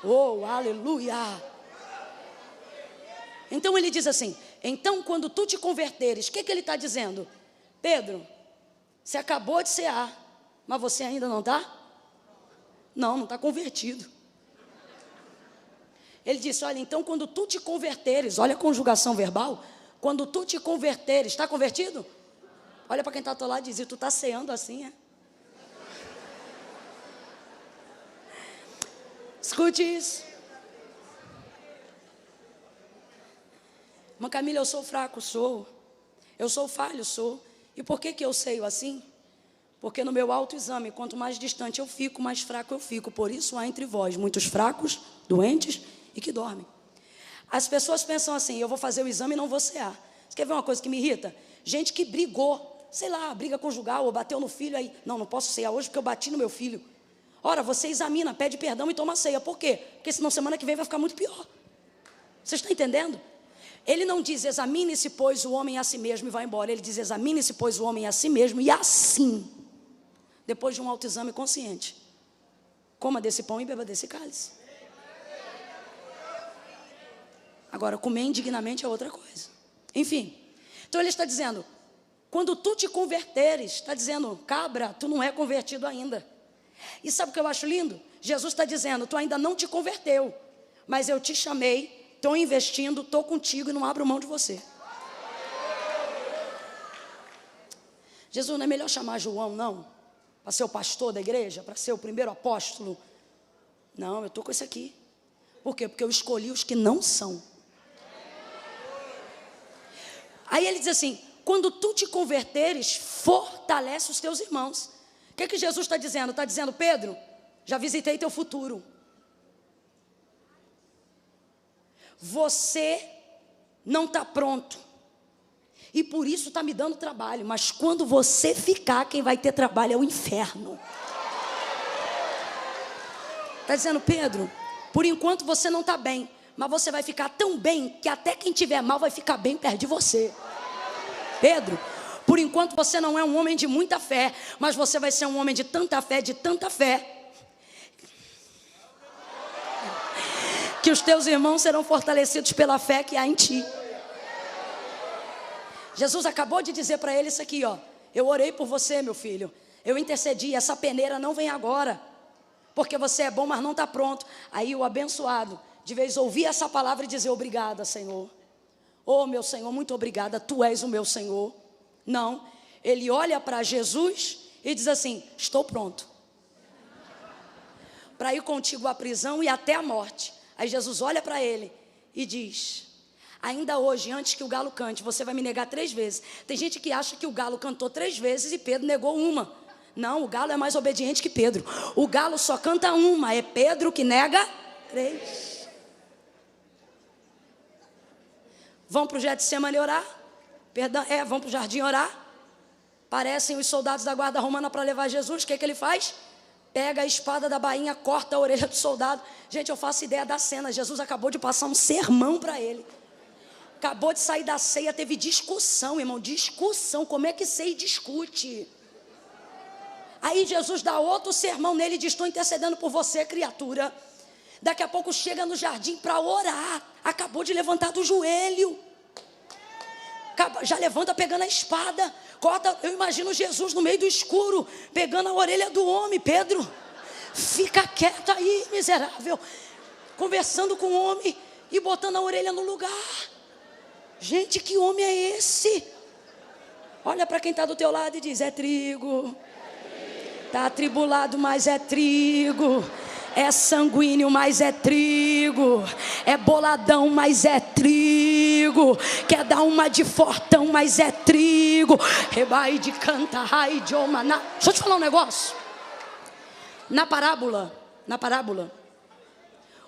Oh, aleluia. Então ele diz assim: então quando tu te converteres, o que ele está dizendo? Pedro, você acabou de cear, mas você ainda não está? Não está convertido. Ele disse: olha, então quando tu te converteres, olha a conjugação verbal, quando tu te converteres, está convertido? Olha para quem está ao teu lado e diz: e tu está ceando assim, é? Escute isso. Mas Camila, eu sou fraco, sou. Eu sou falho, sou. E por que eu ceio assim? Porque no meu autoexame, quanto mais distante eu fico, mais fraco eu fico. Por isso há entre vós muitos fracos, doentes e que dormem. As pessoas pensam assim: eu vou fazer o exame e não vou cear. Você quer ver uma coisa que me irrita? Gente que brigou, sei lá, briga conjugal, ou bateu no filho, aí, não posso cear hoje porque eu bati no meu filho. Ora, você examina, pede perdão e toma ceia. Por quê? Porque senão semana que vem vai ficar muito pior. Você está entendendo? Ele não diz: examine-se, pois, o homem a si mesmo e vai embora. Ele diz: examine-se, pois, o homem a si mesmo e assim, depois de um autoexame consciente, coma desse pão e beba desse cálice. Agora, comer indignamente é outra coisa. Enfim, então ele está dizendo: quando tu te converteres, está dizendo, cabra, tu não é convertido ainda. E sabe o que eu acho lindo? Jesus está dizendo: tu ainda não te converteu, mas eu te chamei, estou investindo, estou contigo e não abro mão de você. Jesus, não é melhor chamar João, não? Para ser o pastor da igreja, para ser o primeiro apóstolo? Não, eu estou com esse aqui. Por quê? Porque eu escolhi os que não são. Aí ele diz assim: quando tu te converteres, fortalece os teus irmãos. O que Jesus está dizendo? Está dizendo: Pedro, já visitei teu futuro. Você não está pronto. E por isso está me dando trabalho. Mas quando você ficar, quem vai ter trabalho é o inferno. Está dizendo: Pedro, por enquanto você não está bem, mas você vai ficar tão bem que até quem tiver mal vai ficar bem perto de você. Pedro, por enquanto você não é um homem de muita fé, mas você vai ser um homem de tanta fé, que os teus irmãos serão fortalecidos pela fé que há em ti. Jesus acabou de dizer para ele isso aqui, ó: eu orei por você, meu filho, eu intercedi, essa peneira não vem agora, porque você é bom, mas não está pronto. Aí o abençoado, de vez ouvir essa palavra e dizer: obrigada, Senhor. Oh, meu Senhor, muito obrigada, tu és o meu Senhor. Não, ele olha para Jesus e diz assim: estou pronto para ir contigo à prisão e até a morte. Aí Jesus olha para ele e diz: ainda hoje, antes que o galo cante, você vai me negar 3 vezes. Tem gente que acha que o galo cantou 3 vezes e Pedro negou uma. Não, o galo é mais obediente que Pedro. O galo só canta uma, é Pedro que nega 3. Vão para o Getsemane orar? Vão para o jardim orar? Parecem os soldados da guarda romana para levar Jesus. O que ele faz? Pega a espada da bainha, corta a orelha do soldado. Gente, eu faço ideia da cena. Jesus acabou de passar um sermão para ele. Acabou de sair da ceia, teve discussão, irmão. Discussão, como é que ceia discute? Aí Jesus dá outro sermão nele e diz: estou intercedendo por você, criatura. Daqui a pouco chega no jardim para orar. Acabou de levantar do joelho. Já levanta pegando a espada. Corta, eu imagino Jesus no meio do escuro, pegando a orelha do homem. Pedro, fica quieto aí, miserável. Conversando com o homem e botando a orelha no lugar. Gente, que homem é esse? Olha para quem está do teu lado e diz: é trigo. Está atribulado, mas é trigo. É sanguíneo, mas é trigo. É boladão, mas é trigo. Quer dar uma de fortão, mas é trigo. Rebai de canta, rai de omaná. Deixa eu te falar um negócio. Na parábola,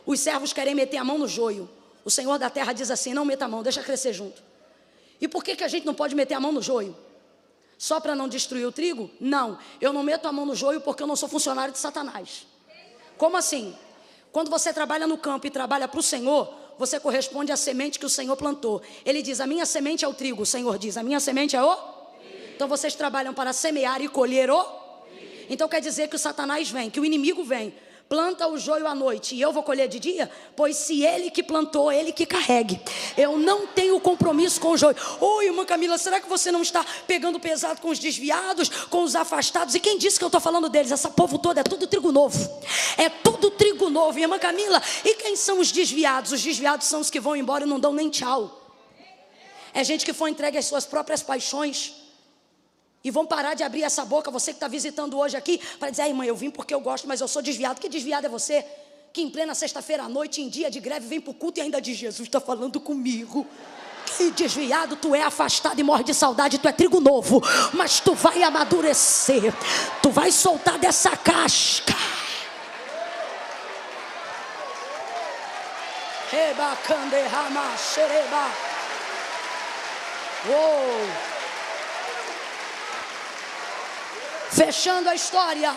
os servos querem meter a mão no joio. O Senhor da terra diz assim: não meta a mão, deixa crescer junto. E por que a gente não pode meter a mão no joio? Só para não destruir o trigo? Não, eu não meto a mão no joio porque eu não sou funcionário de Satanás. Como assim? Quando você trabalha no campo e trabalha para o Senhor, você corresponde à semente que o Senhor plantou. Ele diz: a minha semente é o trigo. O Senhor diz: a minha semente é o trigo. Então vocês trabalham para semear e colher o trigo. Então quer dizer que o Satanás vem, que o inimigo vem, planta o joio à noite e eu vou colher de dia? Pois se ele que plantou, ele que carregue. Eu não tenho compromisso com o joio. Oi, irmã Camila, será que você não está pegando pesado com os desviados, com os afastados? E quem disse que eu estou falando deles? Essa povo toda é tudo trigo novo. É tudo trigo novo, irmã Camila. E quem são os desviados? Os desviados são os que vão embora e não dão nem tchau. É gente que foi entregue às suas próprias paixões. E vão parar de abrir essa boca, você que está visitando hoje aqui, para dizer: irmã, eu vim porque eu gosto, mas eu sou desviado. Que desviado é você? Que em plena sexta-feira à noite, em dia de greve, vem para o culto e ainda diz: Jesus está falando comigo. Que desviado, tu é afastado e morre de saudade, tu é trigo novo. Mas tu vai amadurecer, tu vai soltar dessa casca. Reba, cande, rama, xereba. Uou. Fechando a história.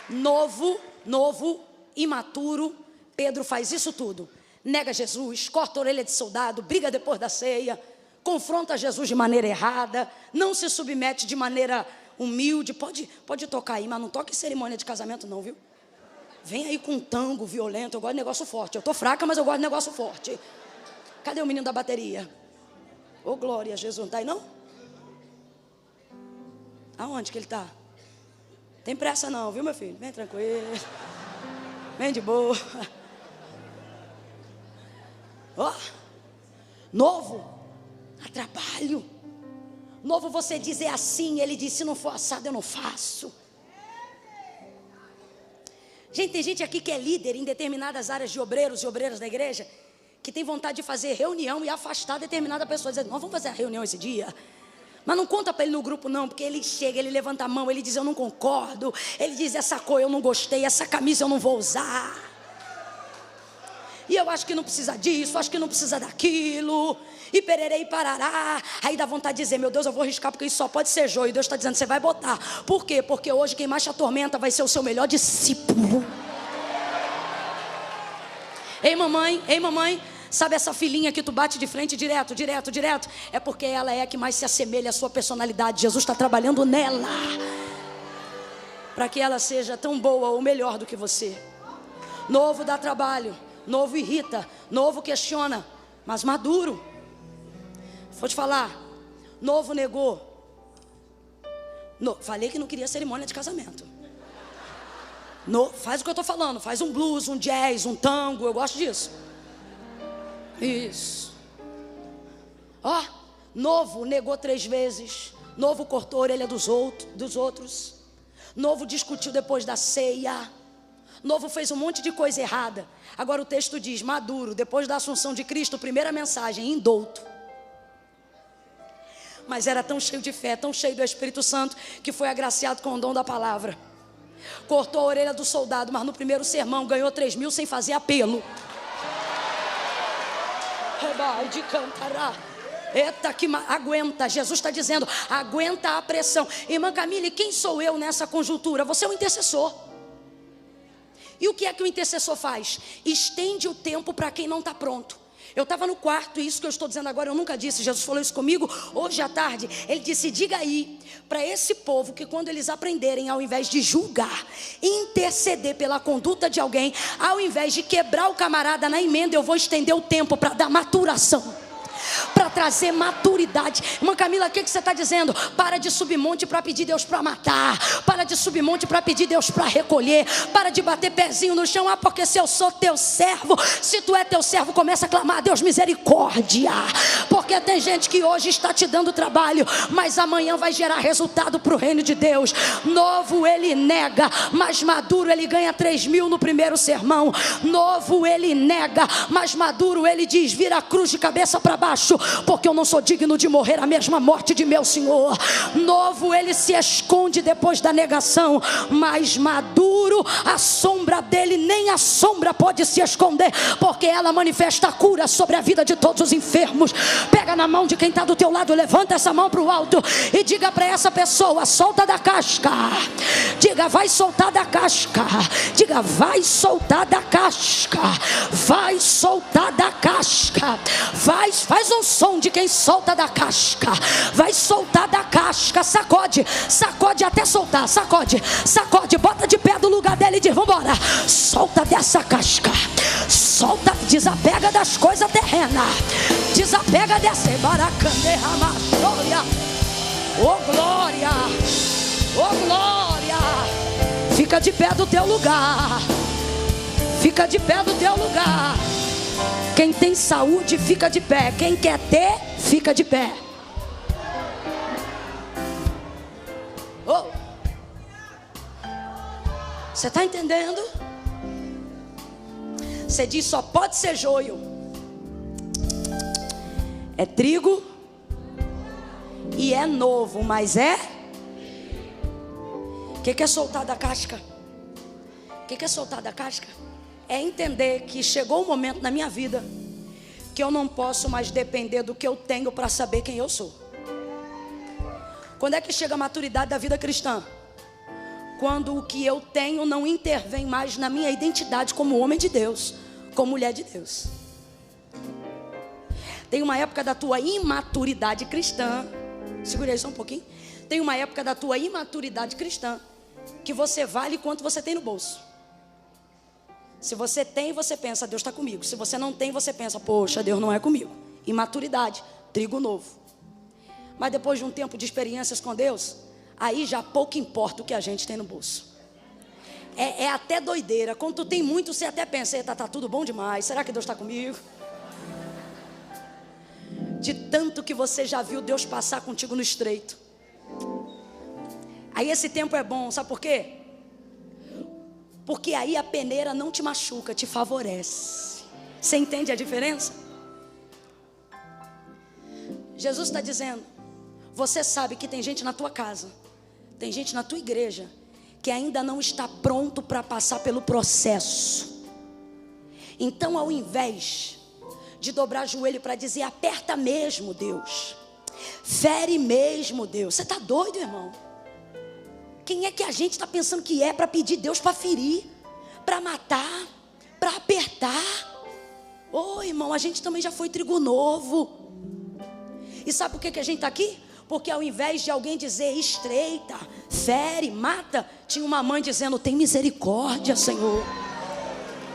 Novo, imaturo, Pedro faz isso tudo. Nega Jesus, corta a orelha de soldado, briga depois da ceia, confronta Jesus de maneira errada, não se submete de maneira humilde. Pode tocar aí, mas não toque em cerimônia de casamento não, viu? Vem aí com um tango violento, eu gosto de negócio forte. Eu tô fraca, mas eu gosto de negócio forte. Cadê o menino da bateria? Ô, glória a Jesus, não tá aí não? Aonde que ele está? Tem pressa não, viu, meu filho? Vem tranquilo. Vem de boa. Ó, novo, a trabalho. Novo você diz é assim. Ele diz: se não for assado eu não faço. Gente, tem gente aqui que é líder em determinadas áreas de obreiros e obreiras da igreja, que tem vontade de fazer reunião e afastar determinada pessoa, dizendo: nós vamos fazer a reunião esse dia. Mas não conta para ele no grupo não, porque ele chega, ele levanta a mão, ele diz: eu não concordo. Ele diz: essa cor eu não gostei, essa camisa eu não vou usar. E eu acho que não precisa disso, acho que não precisa daquilo. E pererei e parará. Aí dá vontade de dizer: meu Deus, eu vou arriscar porque isso só pode ser joio. E Deus está dizendo: você vai botar. Por quê? Porque hoje quem mais te atormenta vai ser o seu melhor discípulo. Ei mamãe, sabe essa filhinha que tu bate de frente direto? É porque ela é a que mais se assemelha à sua personalidade. Jesus está trabalhando nela, para que ela seja tão boa ou melhor do que você. Novo dá trabalho, novo irrita, novo questiona, mas maduro. Vou te falar, novo negou. Falei que não queria cerimônia de casamento. Faz o que eu estou falando, faz um blues, um jazz, um tango, eu gosto disso. Isso. Ó, novo negou 3 vezes. Novo cortou a orelha dos outros. Novo discutiu depois da ceia. Novo fez um monte de coisa errada. Agora o texto diz: maduro, depois da assunção de Cristo, primeira mensagem, indouto. Mas era tão cheio de fé, tão cheio do Espírito Santo, que foi agraciado com o dom da palavra. Cortou a orelha do soldado, mas no primeiro sermão ganhou 3.000 sem fazer apelo. De cantará. Eita, que aguenta. Jesus está dizendo: aguenta a pressão. Irmã Camila, e quem sou eu nessa conjuntura? Você é um intercessor. E o que é que o intercessor faz? Estende o tempo para quem não está pronto. Eu estava no quarto, e isso que eu estou dizendo agora eu nunca disse. Jesus falou isso comigo hoje à tarde. Ele disse: diga aí para esse povo que quando eles aprenderem, ao invés de julgar, interceder pela conduta de alguém, ao invés de quebrar o camarada na emenda, eu vou estender o tempo para dar maturação, para trazer maturidade. Irmã Camila, o que você está dizendo? Para de subir monte para pedir Deus para matar. Para de subir monte para pedir Deus para recolher. Para de bater pezinho no chão. Porque se eu sou teu servo, se tu é teu servo, começa a clamar a Deus misericórdia. Porque tem gente que hoje está te dando trabalho, mas amanhã vai gerar resultado para o reino de Deus. Novo ele nega, mas maduro ele ganha 3.000 no primeiro sermão. Novo ele nega, mas maduro ele diz: vira a cruz de cabeça para baixo, porque eu não sou digno de morrer a mesma morte de meu Senhor. Novo ele se esconde depois da negação, mas maduro, a sombra dele, nem a sombra pode se esconder, porque ela manifesta a cura sobre a vida de todos os enfermos. Pega na mão de quem está do teu lado, levanta essa mão para o alto e diga para essa pessoa: solta da casca. Diga: vai soltar da casca. Diga: vai soltar da casca. Vai soltar da casca. Faz um som de quem solta da casca. Vai soltar da casca. Sacode, sacode até soltar. Sacode, sacode, bota de pé do lugar dele e diz: vambora. Solta dessa casca. Solta, desapega das coisas terrenas. Desapega dessa Baracandeira Machoria. Oh glória, oh glória. Fica de pé do teu lugar. Fica de pé do teu lugar. Quem tem saúde, fica de pé. Quem quer ter, fica de pé. Oh. Você está entendendo? Você diz: só pode ser joio. É trigo e é novo, mas é? O que é soltar da casca? O que é soltar da casca? É entender que chegou um momento na minha vida que eu não posso mais depender do que eu tenho para saber quem eu sou. Quando é que chega a maturidade da vida cristã? Quando o que eu tenho não intervém mais na minha identidade como homem de Deus, como mulher de Deus. Tem uma época da tua imaturidade cristã. Segura aí só um pouquinho. Tem uma época da tua imaturidade cristã que você vale quanto você tem no bolso. Se você tem, você pensa: Deus está comigo. Se você não tem, você pensa: poxa, Deus não é comigo. Imaturidade, trigo novo. Mas depois de um tempo de experiências com Deus, aí já pouco importa o que a gente tem no bolso. É até doideira. Quando tu tem muito, você até pensa: tá tudo bom demais. Será que Deus está comigo? De tanto que você já viu Deus passar contigo no estreito. Aí esse tempo é bom, sabe por quê? Porque aí a peneira não te machuca, te favorece. Você entende a diferença? Jesus está dizendo: você sabe que tem gente na tua casa, tem gente na tua igreja que ainda não está pronto para passar pelo processo. Então, ao invés de dobrar joelho para dizer: aperta mesmo, Deus, fere mesmo, Deus. Você está doido, irmão? Quem é que a gente está pensando que é para pedir Deus para ferir, para matar, para apertar? Ô irmão, a gente também já foi trigo novo. E sabe por que a gente está aqui? Porque ao invés de alguém dizer estreita, fere, mata, tinha uma mãe dizendo: tem misericórdia, Senhor.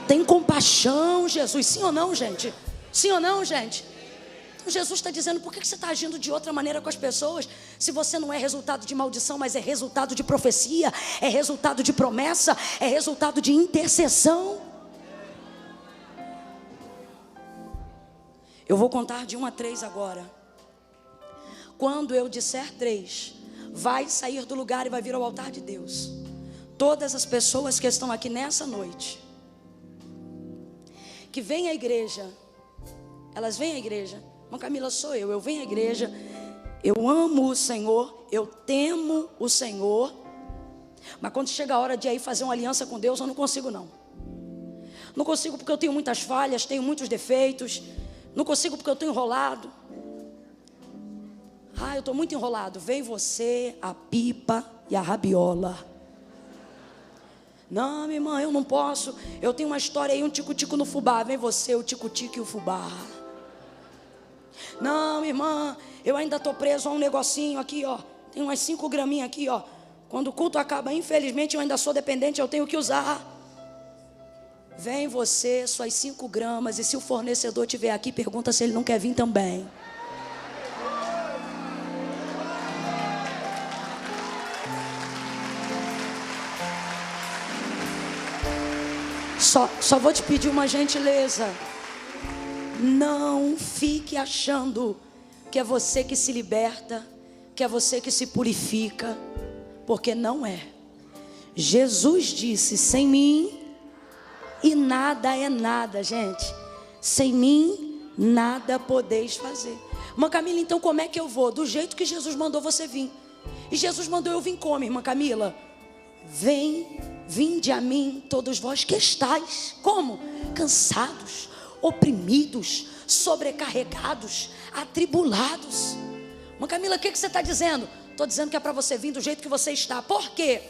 Tem compaixão, Jesus. Sim ou não, gente? Sim ou não, gente? Então Jesus está dizendo: por que você está agindo de outra maneira com as pessoas? Se você não é resultado de maldição, mas é resultado de profecia, é resultado de promessa, é resultado de intercessão. Eu vou contar de 1 a 3 agora. Quando eu disser 3, vai sair do lugar e vai vir ao altar de Deus. Todas as pessoas que estão aqui nessa noite, que vêm à igreja, elas vêm à igreja. Irmã Camila, sou eu venho à igreja, eu amo o Senhor, eu temo o Senhor, mas quando chega a hora de ir fazer uma aliança com Deus, eu não consigo não. Não consigo porque eu tenho muitas falhas, tenho muitos defeitos. Não consigo porque eu estou enrolado. Eu estou muito enrolado. Vem você, a pipa e a rabiola. Não, minha irmã, eu não posso. Eu tenho uma história aí, um tico-tico no fubá. Vem você, o tico-tico e o fubá. Não, irmã, eu ainda estou preso a um negocinho aqui, ó. Tem umas 5 graminhas aqui, ó. Quando o culto acaba, infelizmente, eu ainda sou dependente, eu tenho que usar. Vem você, suas 5 gramas, e se o fornecedor estiver aqui, pergunta se ele não quer vir também. Só vou te pedir uma gentileza. Não fique achando que é você que se liberta, que é você que se purifica, porque não é. Jesus disse: sem mim e nada é nada, gente. Sem mim nada podeis fazer. Irmã Camila, então como é que eu vou? Do jeito que Jesus mandou você vir. E Jesus mandou eu vir como, irmã Camila? Vinde a mim todos vós que estáis, como? Cansados, oprimidos, sobrecarregados, atribulados. Irmã Camila, o que você está dizendo? Estou dizendo que é para você vir do jeito que você está. Por quê?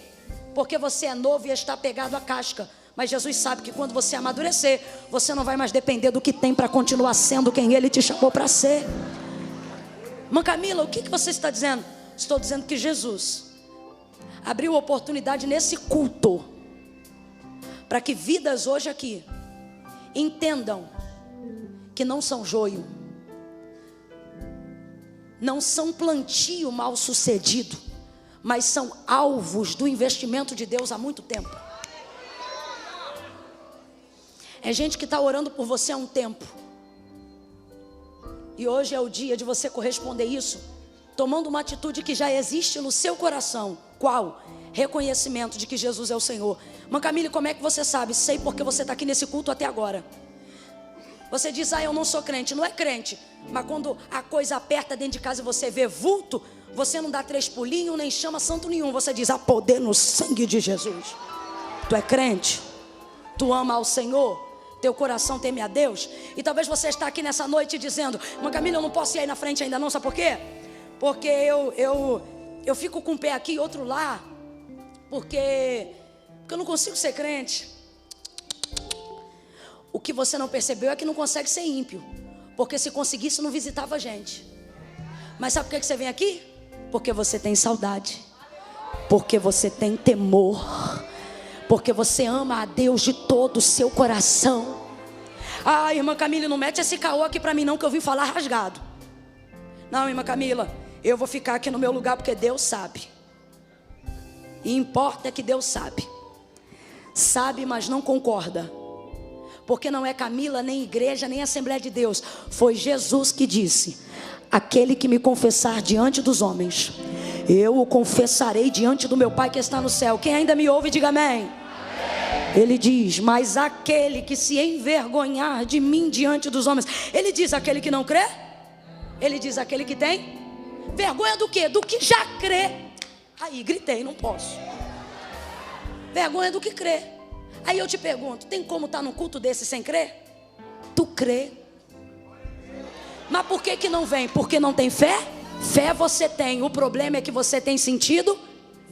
Porque você é novo e está pegado à casca. Mas Jesus sabe que quando você amadurecer, você não vai mais depender do que tem para continuar sendo quem Ele te chamou para ser. Irmã Camila, o que você está dizendo? Estou dizendo que Jesus abriu oportunidade nesse culto para que vidas hoje aqui entendam que não são joio, não são plantio mal sucedido, mas são alvos do investimento de Deus há muito tempo. É gente que está orando por você há um tempo, e hoje é o dia de você corresponder isso, tomando uma atitude que já existe no seu coração. Qual? Reconhecimento de que Jesus é o Senhor. Irmã Camille, como é que você sabe? Sei porque você está aqui nesse culto até agora. Você diz: eu não sou crente. Não é crente, mas quando a coisa aperta dentro de casa e você vê vulto, você não dá 3 pulinhos, nem chama santo nenhum. Você diz: há poder no sangue de Jesus. Tu é crente? Tu ama ao Senhor? Teu coração teme a Deus? E talvez você está aqui nessa noite dizendo: irmã Camille, eu não posso ir aí na frente ainda não. Sabe por quê? Porque eu fico com um pé aqui e outro lá, porque eu não consigo ser crente. O que você não percebeu é que não consegue ser ímpio, porque se conseguisse não visitava a gente. Mas sabe por que você vem aqui? Porque você tem saudade, porque você tem temor, porque você ama a Deus de todo o seu coração. Irmã Camila, não mete esse caô aqui pra mim não, que eu vim falar rasgado. Não, irmã Camila, eu vou ficar aqui no meu lugar porque Deus sabe. E importa é que Deus sabe. Sabe, mas não concorda. Porque não é Camila, nem igreja, nem Assembleia de Deus. Foi Jesus que disse: aquele que me confessar diante dos homens, eu o confessarei diante do meu Pai que está no céu. Quem ainda me ouve, diga amém. Ele diz: mas aquele que se envergonhar de mim diante dos homens. Ele diz: aquele que não crê. Ele diz: aquele que tem vergonha do quê? Do que já crê. Aí gritei, não posso. Vergonha do que crê. Aí eu te pergunto: tem como estar num culto desse sem crer? Tu crê. Mas por que não vem? Porque não tem fé? Fé você tem. O problema é que você tem sentido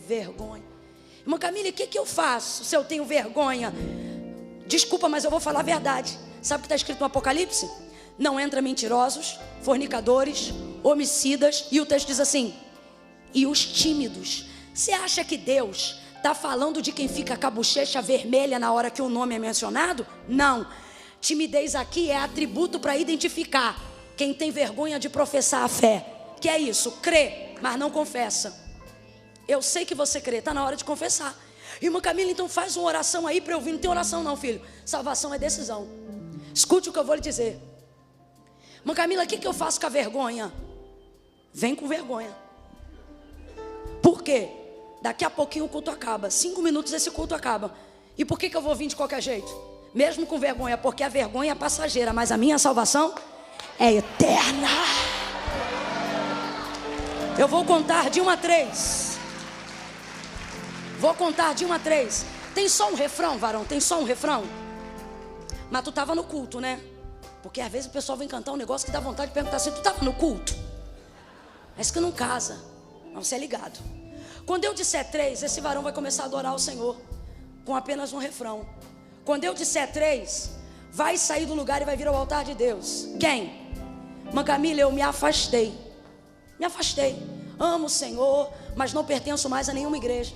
vergonha. Irmã Camille, o que eu faço se eu tenho vergonha? Desculpa, mas eu vou falar a verdade. Sabe o que está escrito no Apocalipse? Não entra mentirosos, fornicadores, homicidas. E o texto diz assim: e os tímidos. Você acha que Deus está falando de quem fica com a bochecha vermelha na hora que o nome é mencionado? Não. Timidez aqui é atributo para identificar quem tem vergonha de professar a fé. Que é isso? Crê, mas não confessa. Eu sei que você crê, está na hora de confessar. Irmã Camila, então faz uma oração aí para eu ouvir. Não tem oração não, filho. Salvação é decisão. Escute o que eu vou lhe dizer. Irmã Camila, o que eu faço com a vergonha? Vem com vergonha. Por quê? Daqui a pouquinho o culto acaba. 5 minutos esse culto acaba. E por que eu vou vir de qualquer jeito? Mesmo com vergonha, porque a vergonha é passageira, mas a minha salvação é eterna. Eu vou contar de 1 a 3. Vou contar de 1 a 3. Tem só um refrão, varão? Tem só um refrão? Mas tu estava no culto, né? Porque às vezes o pessoal vem cantar um negócio que dá vontade de perguntar assim: tu estava no culto? É isso que não casa. Não, você é ligado. Quando eu disser 3, esse varão vai começar a adorar o Senhor com apenas um refrão. Quando eu disser 3, vai sair do lugar e vai vir ao altar de Deus. Quem? Irmã Camila, eu me afastei. Amo o Senhor, mas não pertenço mais a nenhuma igreja.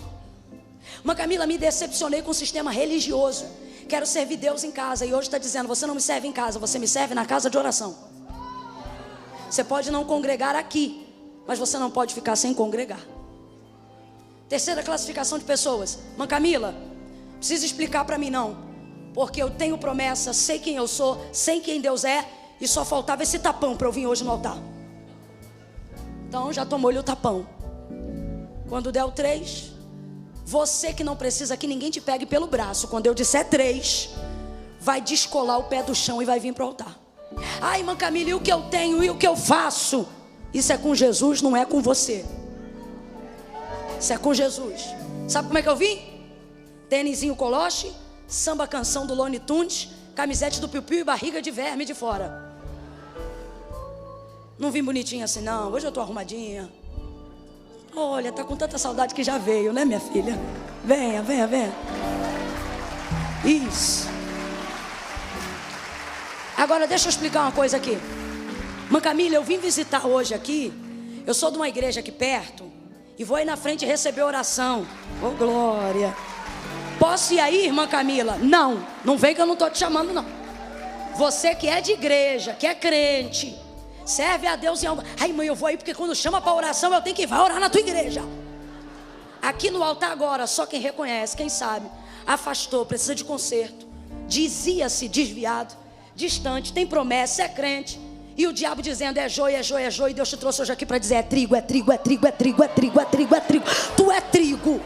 Irmã Camila, me decepcionei com o sistema religioso. Quero servir Deus em casa. E hoje está dizendo, você não me serve em casa, você me serve na casa de oração. Você pode não congregar aqui, mas você não pode ficar sem congregar. Terceira classificação de pessoas. Irmã Camila, não precisa explicar para mim não, porque eu tenho promessa, sei quem eu sou, sei quem Deus é, e só faltava esse tapão para eu vir hoje no altar. Então já tomou-lhe o tapão. Quando der o 3, você que não precisa que ninguém te pegue pelo braço, quando eu disser 3, vai descolar o pé do chão e vai vir para o altar. Ai, irmã Camila, e o que eu tenho, e o que eu faço? Isso é com Jesus, não é com você. Isso é com Jesus. Sabe como é que eu vim? Tênisinho Coloche, samba canção do Looney Tunes, camisete do Piu Piu e barriga de verme de fora. Não vim bonitinha assim não, hoje eu tô arrumadinha. Olha, tá com tanta saudade que já veio, né, minha filha? Venha. Isso. Agora deixa eu explicar uma coisa aqui. Irmã Camila, eu vim visitar hoje aqui. Eu sou de uma igreja aqui perto e vou aí na frente receber oração. Oh, glória. Posso ir aí, irmã Camila? Não vem que eu não estou te chamando não. Você que é de igreja, que é crente, serve a Deus em algo. Ai, mãe, eu vou aí porque quando chama para oração eu tenho que ir. Vai orar na tua igreja. Aqui no altar agora, só quem reconhece, quem sabe, afastou, precisa de conserto, dizia-se desviado, distante, tem promessa, é crente. E o diabo dizendo é joio, e Deus te trouxe hoje aqui para dizer é trigo. Tu é trigo.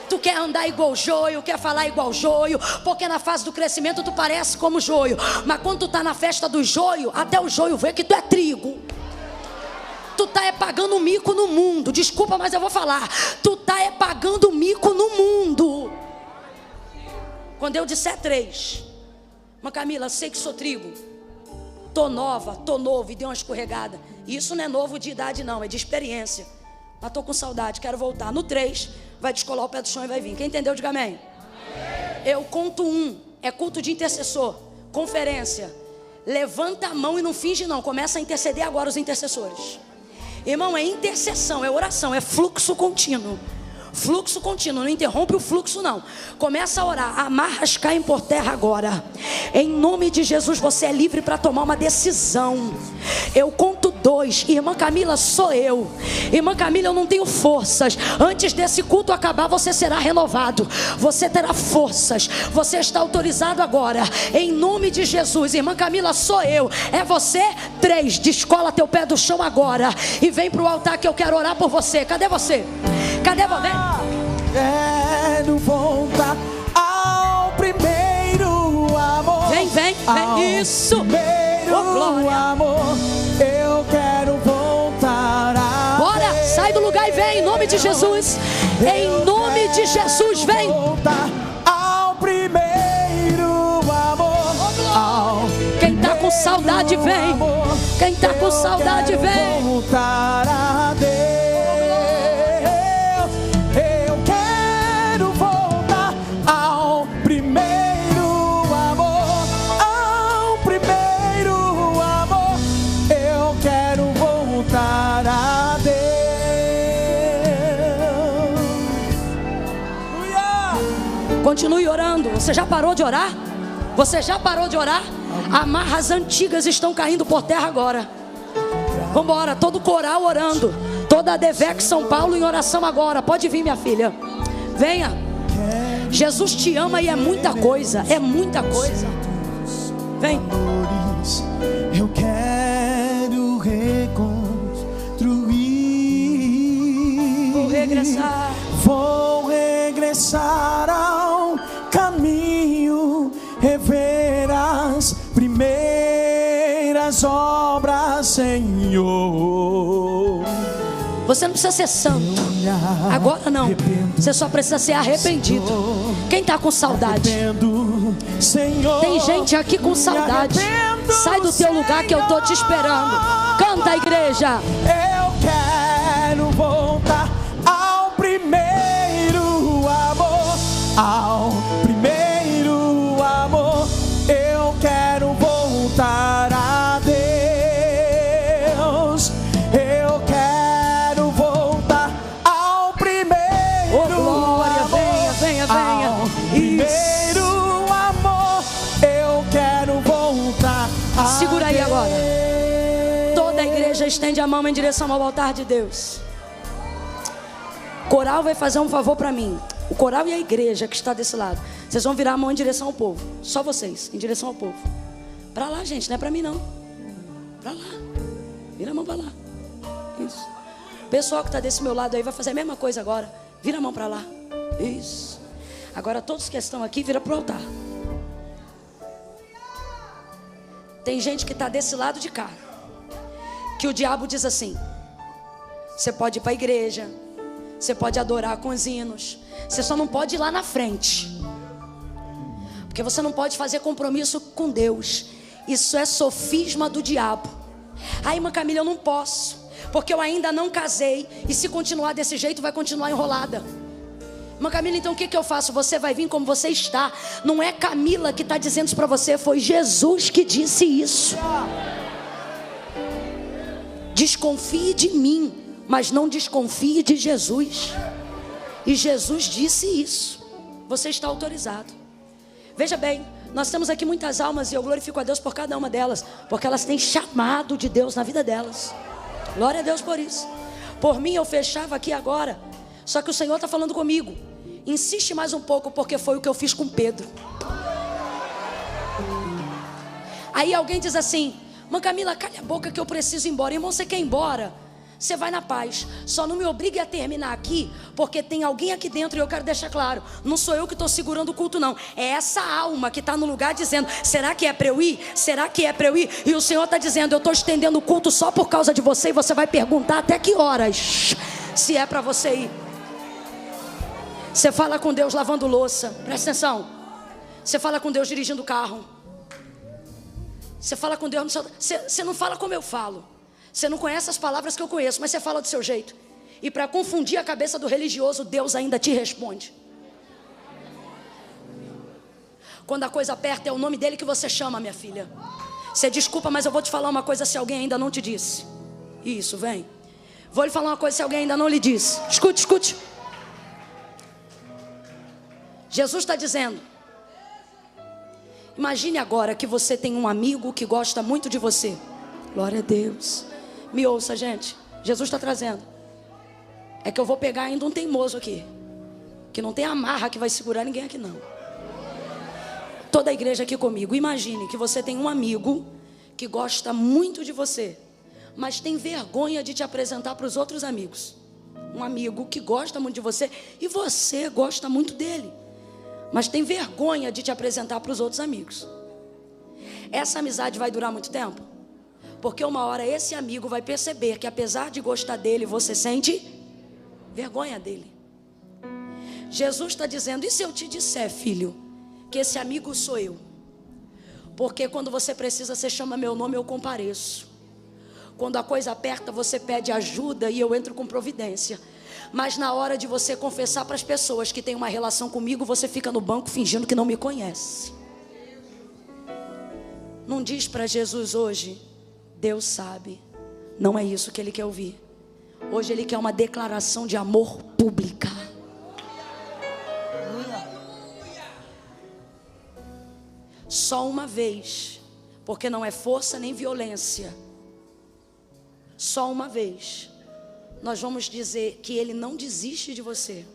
Tu quer andar igual joio, quer falar igual joio, porque na fase do crescimento tu parece como joio. Mas quando tu tá na festa do joio, até o joio vê que tu é trigo. Tu tá pagando mico no mundo. Desculpa, mas eu vou falar. Tu tá pagando mico no mundo. Quando eu disser 3, mas Camila, sei que sou trigo. Tô nova, tô novo e dei uma escorregada. E isso não é novo de idade não, é de experiência. Mas tô com saudade, quero voltar. No 3, vai descolar o pé do chão e vai vir. Quem entendeu, diga amém. Eu conto 1, é culto de intercessor, conferência. Levanta a mão e não finge não, começa a interceder agora os intercessores. Irmão, é intercessão, é oração, é fluxo contínuo. Fluxo contínuo, não interrompe o fluxo não. Começa a orar, amarras caem por terra agora. Em nome de Jesus você é livre para tomar uma decisão. Eu conto 2, irmã Camila, sou eu. Irmã Camila, eu não tenho forças. Antes desse culto acabar você será renovado. Você terá forças. Você está autorizado agora. Em nome de Jesus, irmã Camila, sou eu. É você? 3, descola teu pé do chão agora e vem para o altar que eu quero orar por você. Cadê você? Cadê você? Quero voltar ao primeiro amor. Vem, isso. Primeiro amor, eu quero voltar a bora, sai do lugar e vem, em nome de Jesus. Em nome de Jesus, vem. Voltar ao primeiro amor. Quem tá com saudade, vem. Quem tá com saudade, vem. Voltar a Deus. Continue orando. Você já parou de orar? Você já parou de orar? Amarras antigas estão caindo por terra agora. Vamos embora, todo coral orando. Toda a Devec São Paulo em oração agora. Pode vir, minha filha. Venha. Jesus te ama e é muita coisa. É muita coisa. Vem. Eu quero reconstruir. Vou regressar. Vou regressar ao caminho, rever as primeiras obras, Senhor. Você não precisa ser santo agora não. Você só precisa ser arrependido. Quem está com saudade? Tem gente aqui com saudade. Sai do teu lugar que eu estou te esperando. Canta, igreja. Eu quero voltar ao primeiro amor. Ao primeiro amor. Eu quero voltar a Deus. Segura aí agora. Toda a igreja estende a mão em direção ao altar de Deus. O coral vai fazer um favor para mim. O coral e a igreja que está desse lado. Vocês vão virar a mão em direção ao povo. Só vocês, em direção ao povo. Para lá, gente, não é para mim não. Para lá. Vira a mão para lá. Isso. O pessoal que está desse meu lado aí vai fazer a mesma coisa agora. Vira a mão para lá. Isso. Agora todos que estão aqui, vira para o altar. Tem gente que está desse lado de cá, que o diabo diz assim: você pode ir para a igreja, você pode adorar com os hinos, você só não pode ir lá na frente, porque você não pode fazer compromisso com Deus. Isso é sofisma do diabo. Ai, irmã Camila, eu não posso, porque eu ainda não casei, e se continuar desse jeito vai continuar enrolada. Irmã Camila, então o que eu faço? Você vai vir como você está. Não é Camila que está dizendo isso para você, foi Jesus que disse isso. Desconfie de mim, mas não desconfie de Jesus. E Jesus disse isso. Você está autorizado. Veja bem, nós temos aqui muitas almas e eu glorifico a Deus por cada uma delas, porque elas têm chamado de Deus na vida delas. Glória a Deus por isso. Por mim eu fechava aqui agora, só que o Senhor está falando comigo. Insiste mais um pouco, porque foi o que eu fiz com Pedro. Aí alguém diz assim: mãe Camila, cala a boca que eu preciso ir embora. Irmão, você quer ir embora? Você vai na paz. Só não me obrigue a terminar aqui, porque tem alguém aqui dentro e eu quero deixar claro. Não sou eu que estou segurando o culto não. É essa alma que está no lugar dizendo: será que é para eu ir? Será que é para eu ir? E o Senhor está dizendo: eu estou estendendo o culto só por causa de você. E você vai perguntar até que horas, se é para você ir. Você fala com Deus lavando louça. Presta atenção. Você fala com Deus dirigindo o carro. Você fala com Deus. Você não fala como eu falo. Você não conhece as palavras que eu conheço, mas você fala do seu jeito. E para confundir a cabeça do religioso, Deus ainda te responde. Quando a coisa aperta, é o nome dele que você chama, minha filha. Você desculpa, mas eu vou te falar uma coisa se alguém ainda não te disse. Isso, vem. Vou lhe falar uma coisa se alguém ainda não lhe disse. Escute, escute. Jesus está dizendo: imagine agora que você tem um amigo que gosta muito de você. Glória a Deus. Me ouça, gente. Jesus está trazendo. É que eu vou pegar ainda um teimoso aqui, que não tem amarra que vai segurar ninguém aqui não. Toda a igreja aqui comigo. Imagine que você tem um amigo que gosta muito de você, mas tem vergonha de te apresentar para os outros amigos. Um amigo que gosta muito de você e você gosta muito dele, mas tem vergonha de te apresentar para os outros amigos. Essa amizade vai durar muito tempo? Porque uma hora esse amigo vai perceber que apesar de gostar dele, você sente vergonha dele. Jesus está dizendo: e se eu te disser, filho, que esse amigo sou eu? Porque quando você precisa, você chama meu nome, eu compareço. Quando a coisa aperta, você pede ajuda e eu entro com providência. Mas na hora de você confessar para as pessoas que tem uma relação comigo, você fica no banco fingindo que não me conhece. Não diz para Jesus hoje: Deus sabe. Não é isso que Ele quer ouvir. Hoje Ele quer uma declaração de amor pública. Só uma vez, porque não é força nem violência. Só uma vez nós vamos dizer que Ele não desiste de você,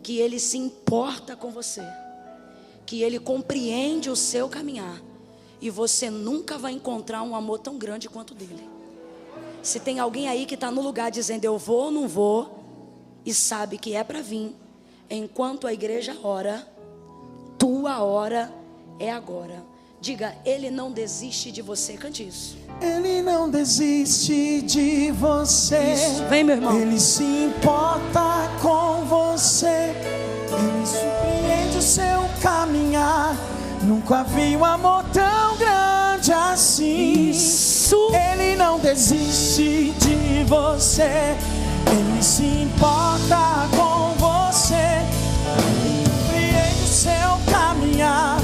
que Ele se importa com você, que Ele compreende o seu caminhar, e você nunca vai encontrar um amor tão grande quanto o dele. Se tem alguém aí que está no lugar dizendo eu vou ou não vou, e sabe que é para vir, enquanto a igreja ora, tua hora é agora. Diga: Ele não desiste de você. Cante isso. Ele não desiste de você. Isso. Vem, meu irmão. Ele se importa com você. Ele surpreende o seu caminhar. Nunca vi um amor tão grande assim. Isso. Ele não desiste de você. Ele se importa com você. Ele surpreende o seu caminhar.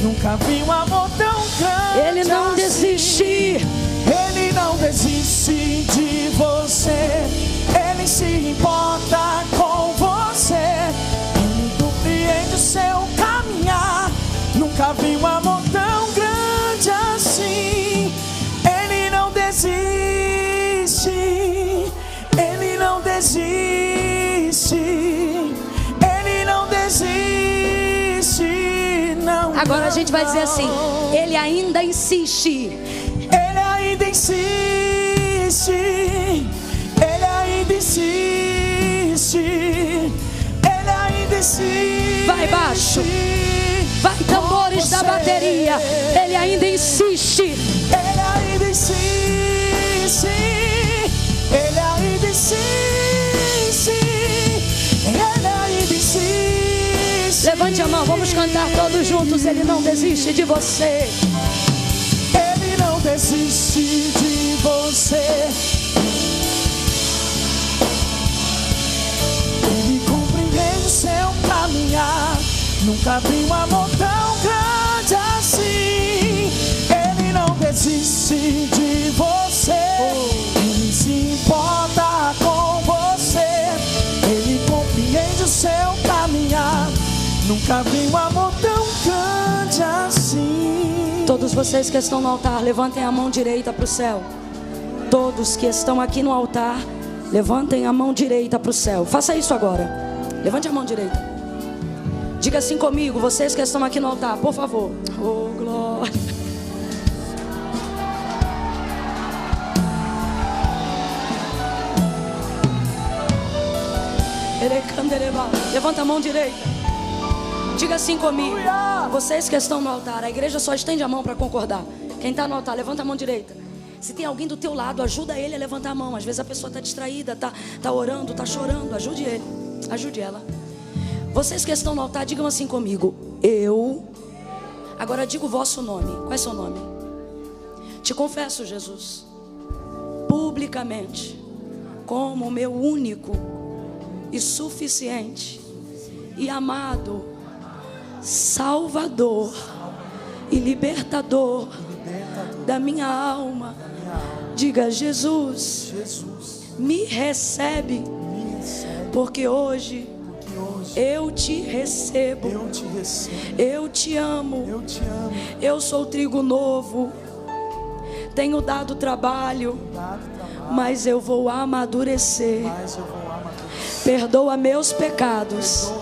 Nunca vi um amor tão grande. Ele não desiste. Ele não desiste de você. Ele se importa com você. Ele compreende o seu caminhar. Nunca vi um amor tão grande assim. Agora a gente vai dizer assim: Ele ainda insiste. Ele ainda insiste. Ele ainda insiste. Ele ainda insiste. Vai baixo. Vai tambores da bateria. Ele ainda insiste. Ele ainda insiste. Ele ainda insiste. Ele ainda insiste. Levante a mão, vamos cantar todos juntos. Ele não desiste de você. Ele não desiste de você. Ele compreende o seu caminhar. Nunca vi um amor tão grande assim. Ele não desiste de você. Ele se importa com você. Ele compreende o seu caminhar. Nunca vi um amor tão grande assim. Todos vocês que estão no altar, levantem a mão direita para o céu. Todos que estão aqui no altar, levantem a mão direita para o céu. Faça isso agora. Levante a mão direita. Diga assim comigo, vocês que estão aqui no altar, por favor. Oh, glória. Levanta a mão direita. Diga assim comigo, vocês que estão no altar. A igreja só estende a mão para concordar. Quem está no altar, levanta a mão direita. Se tem alguém do teu lado, ajuda ele a levantar a mão. Às vezes a pessoa está distraída, tá orando, está chorando. Ajude ele, ajude ela. Vocês que estão no altar, digam assim comigo: eu. Agora diga o vosso nome. Qual é seu nome? Te confesso, Jesus, publicamente, como meu único e suficiente e amado Salvador e libertador da minha alma. Diga: Jesus, me recebe, porque hoje eu te recebo. Eu te amo. Eu sou trigo novo. Tenho dado trabalho, mas eu vou amadurecer. Perdoa meus pecados.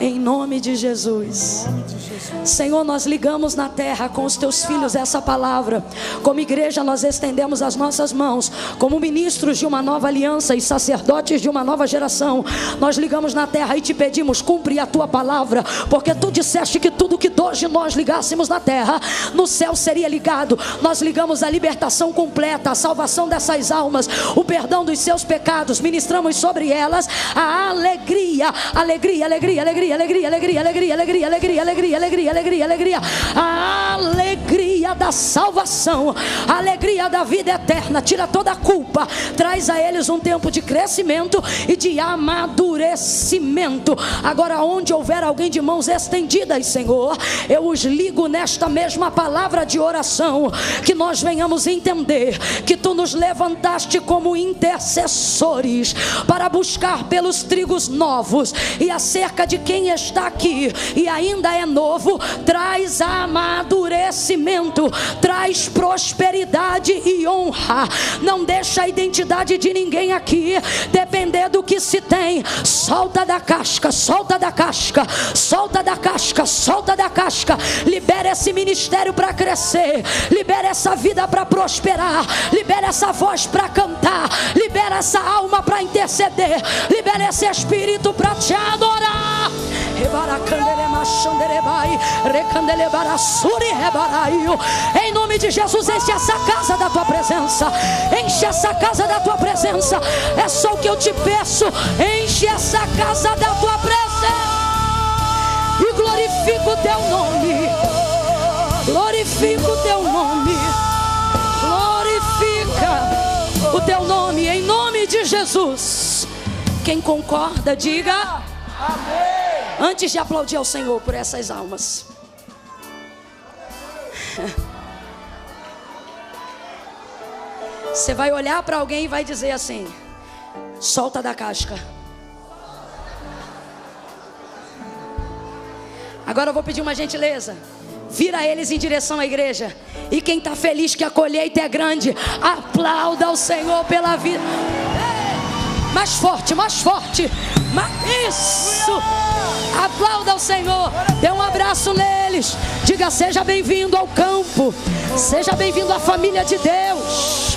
Em nome de Jesus. Senhor, nós ligamos na terra com os teus filhos essa palavra. Como igreja nós estendemos as nossas mãos. Como ministros de uma nova aliança e sacerdotes de uma nova geração, nós ligamos na terra e te pedimos: cumpre a tua palavra. Porque tu disseste que tudo que hoje nós ligássemos na terra, no céu seria ligado. Nós ligamos a libertação completa, a salvação dessas almas, o perdão dos seus pecados. Ministramos sobre elas a alegria. Alegria, alegria, alegria, alegria, alegria, alegria, alegria, alegria, alegria, alegria, alegria, alegria, a alegria da salvação, a alegria da vida eterna. Tira toda a culpa, traz a eles um tempo de crescimento e de amadurecimento. Agora, onde houver alguém de mãos estendidas, Senhor, eu os ligo nesta mesma palavra de oração, que nós venhamos entender que tu nos levantaste como intercessores para buscar pelos trigos novos. E acerca de quem está aqui e ainda é novo, traz amadurecimento, traz prosperidade e honra. Não deixa a identidade de ninguém aqui depender do que se tem. Solta da casca, solta da casca, solta da casca, solta da casca. Libera esse ministério para crescer, libera essa vida para prosperar, libera essa voz para cantar, libera essa alma para interceder, libera esse espírito para te adorar. Em nome de Jesus, enche essa casa da tua presença. Enche essa casa da tua presença. É só o que eu te peço. Enche essa casa da tua presença e glorifica o teu nome. Glorifica o teu nome. Glorifica o teu nome, em nome de Jesus. Quem concorda, diga amém. Antes de aplaudir ao Senhor por essas almas, você vai olhar para alguém e vai dizer assim: solta da casca. Agora eu vou pedir uma gentileza. Vira eles em direção à igreja. E quem está feliz que a colheita é grande, aplauda ao Senhor pela vida. Mais forte, mais forte. Isso! Aplauda ao Senhor. Dê um abraço neles. Diga: seja bem-vindo ao campo. Seja bem-vindo à família de Deus.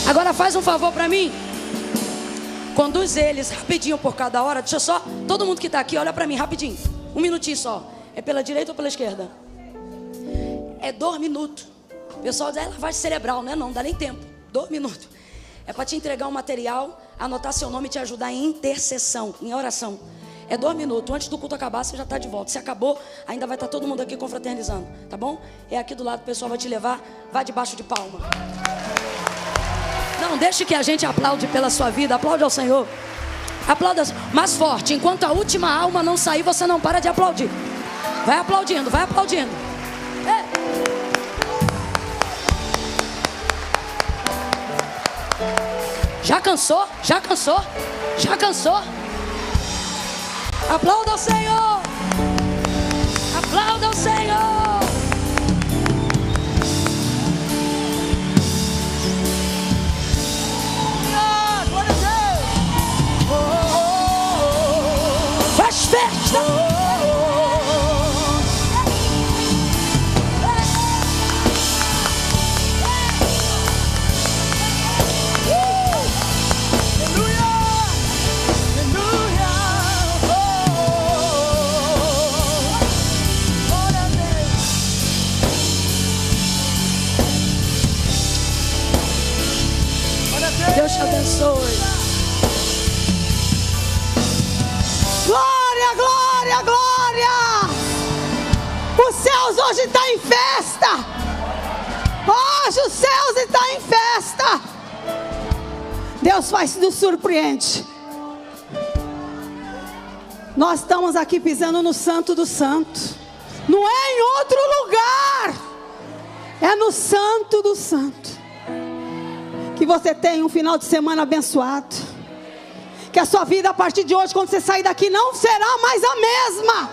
Agora faz um favor para mim. Conduz eles rapidinho por cada hora. Deixa só, todo mundo que está aqui, olha para mim rapidinho. Um minutinho só. É pela direita ou pela esquerda? É 2 minutos. O pessoal diz: é lavagem cerebral, né? Não dá nem tempo. 2 minutos. É para te entregar um material, anotar seu nome e te ajudar em intercessão, em oração. É 2 minutos. Antes do culto acabar, você já está de volta. Se acabou, ainda vai estar todo mundo aqui confraternizando. Tá bom? É aqui do lado, o pessoal vai te levar. Vai debaixo de palma. Não, deixe que a gente aplaude pela sua vida. Aplaude ao Senhor. Aplauda mais forte. Enquanto a última alma não sair, você não para de aplaudir. Vai aplaudindo, vai aplaudindo. Já cansou? Já cansou? Já cansou? Aplauda ao Senhor. Aplauda ao Senhor. Glória a Deus. Faz festa. Deus te abençoe. Glória, glória, glória. Os céus hoje estão em festa. Hoje os céus estão em festa. Deus nos surpreende. Nós estamos aqui pisando no Santo do Santo. Não é em outro lugar. É no Santo do Santo. Que você tenha um final de semana abençoado. Que a sua vida a partir de hoje, quando você sair daqui, não será mais a mesma.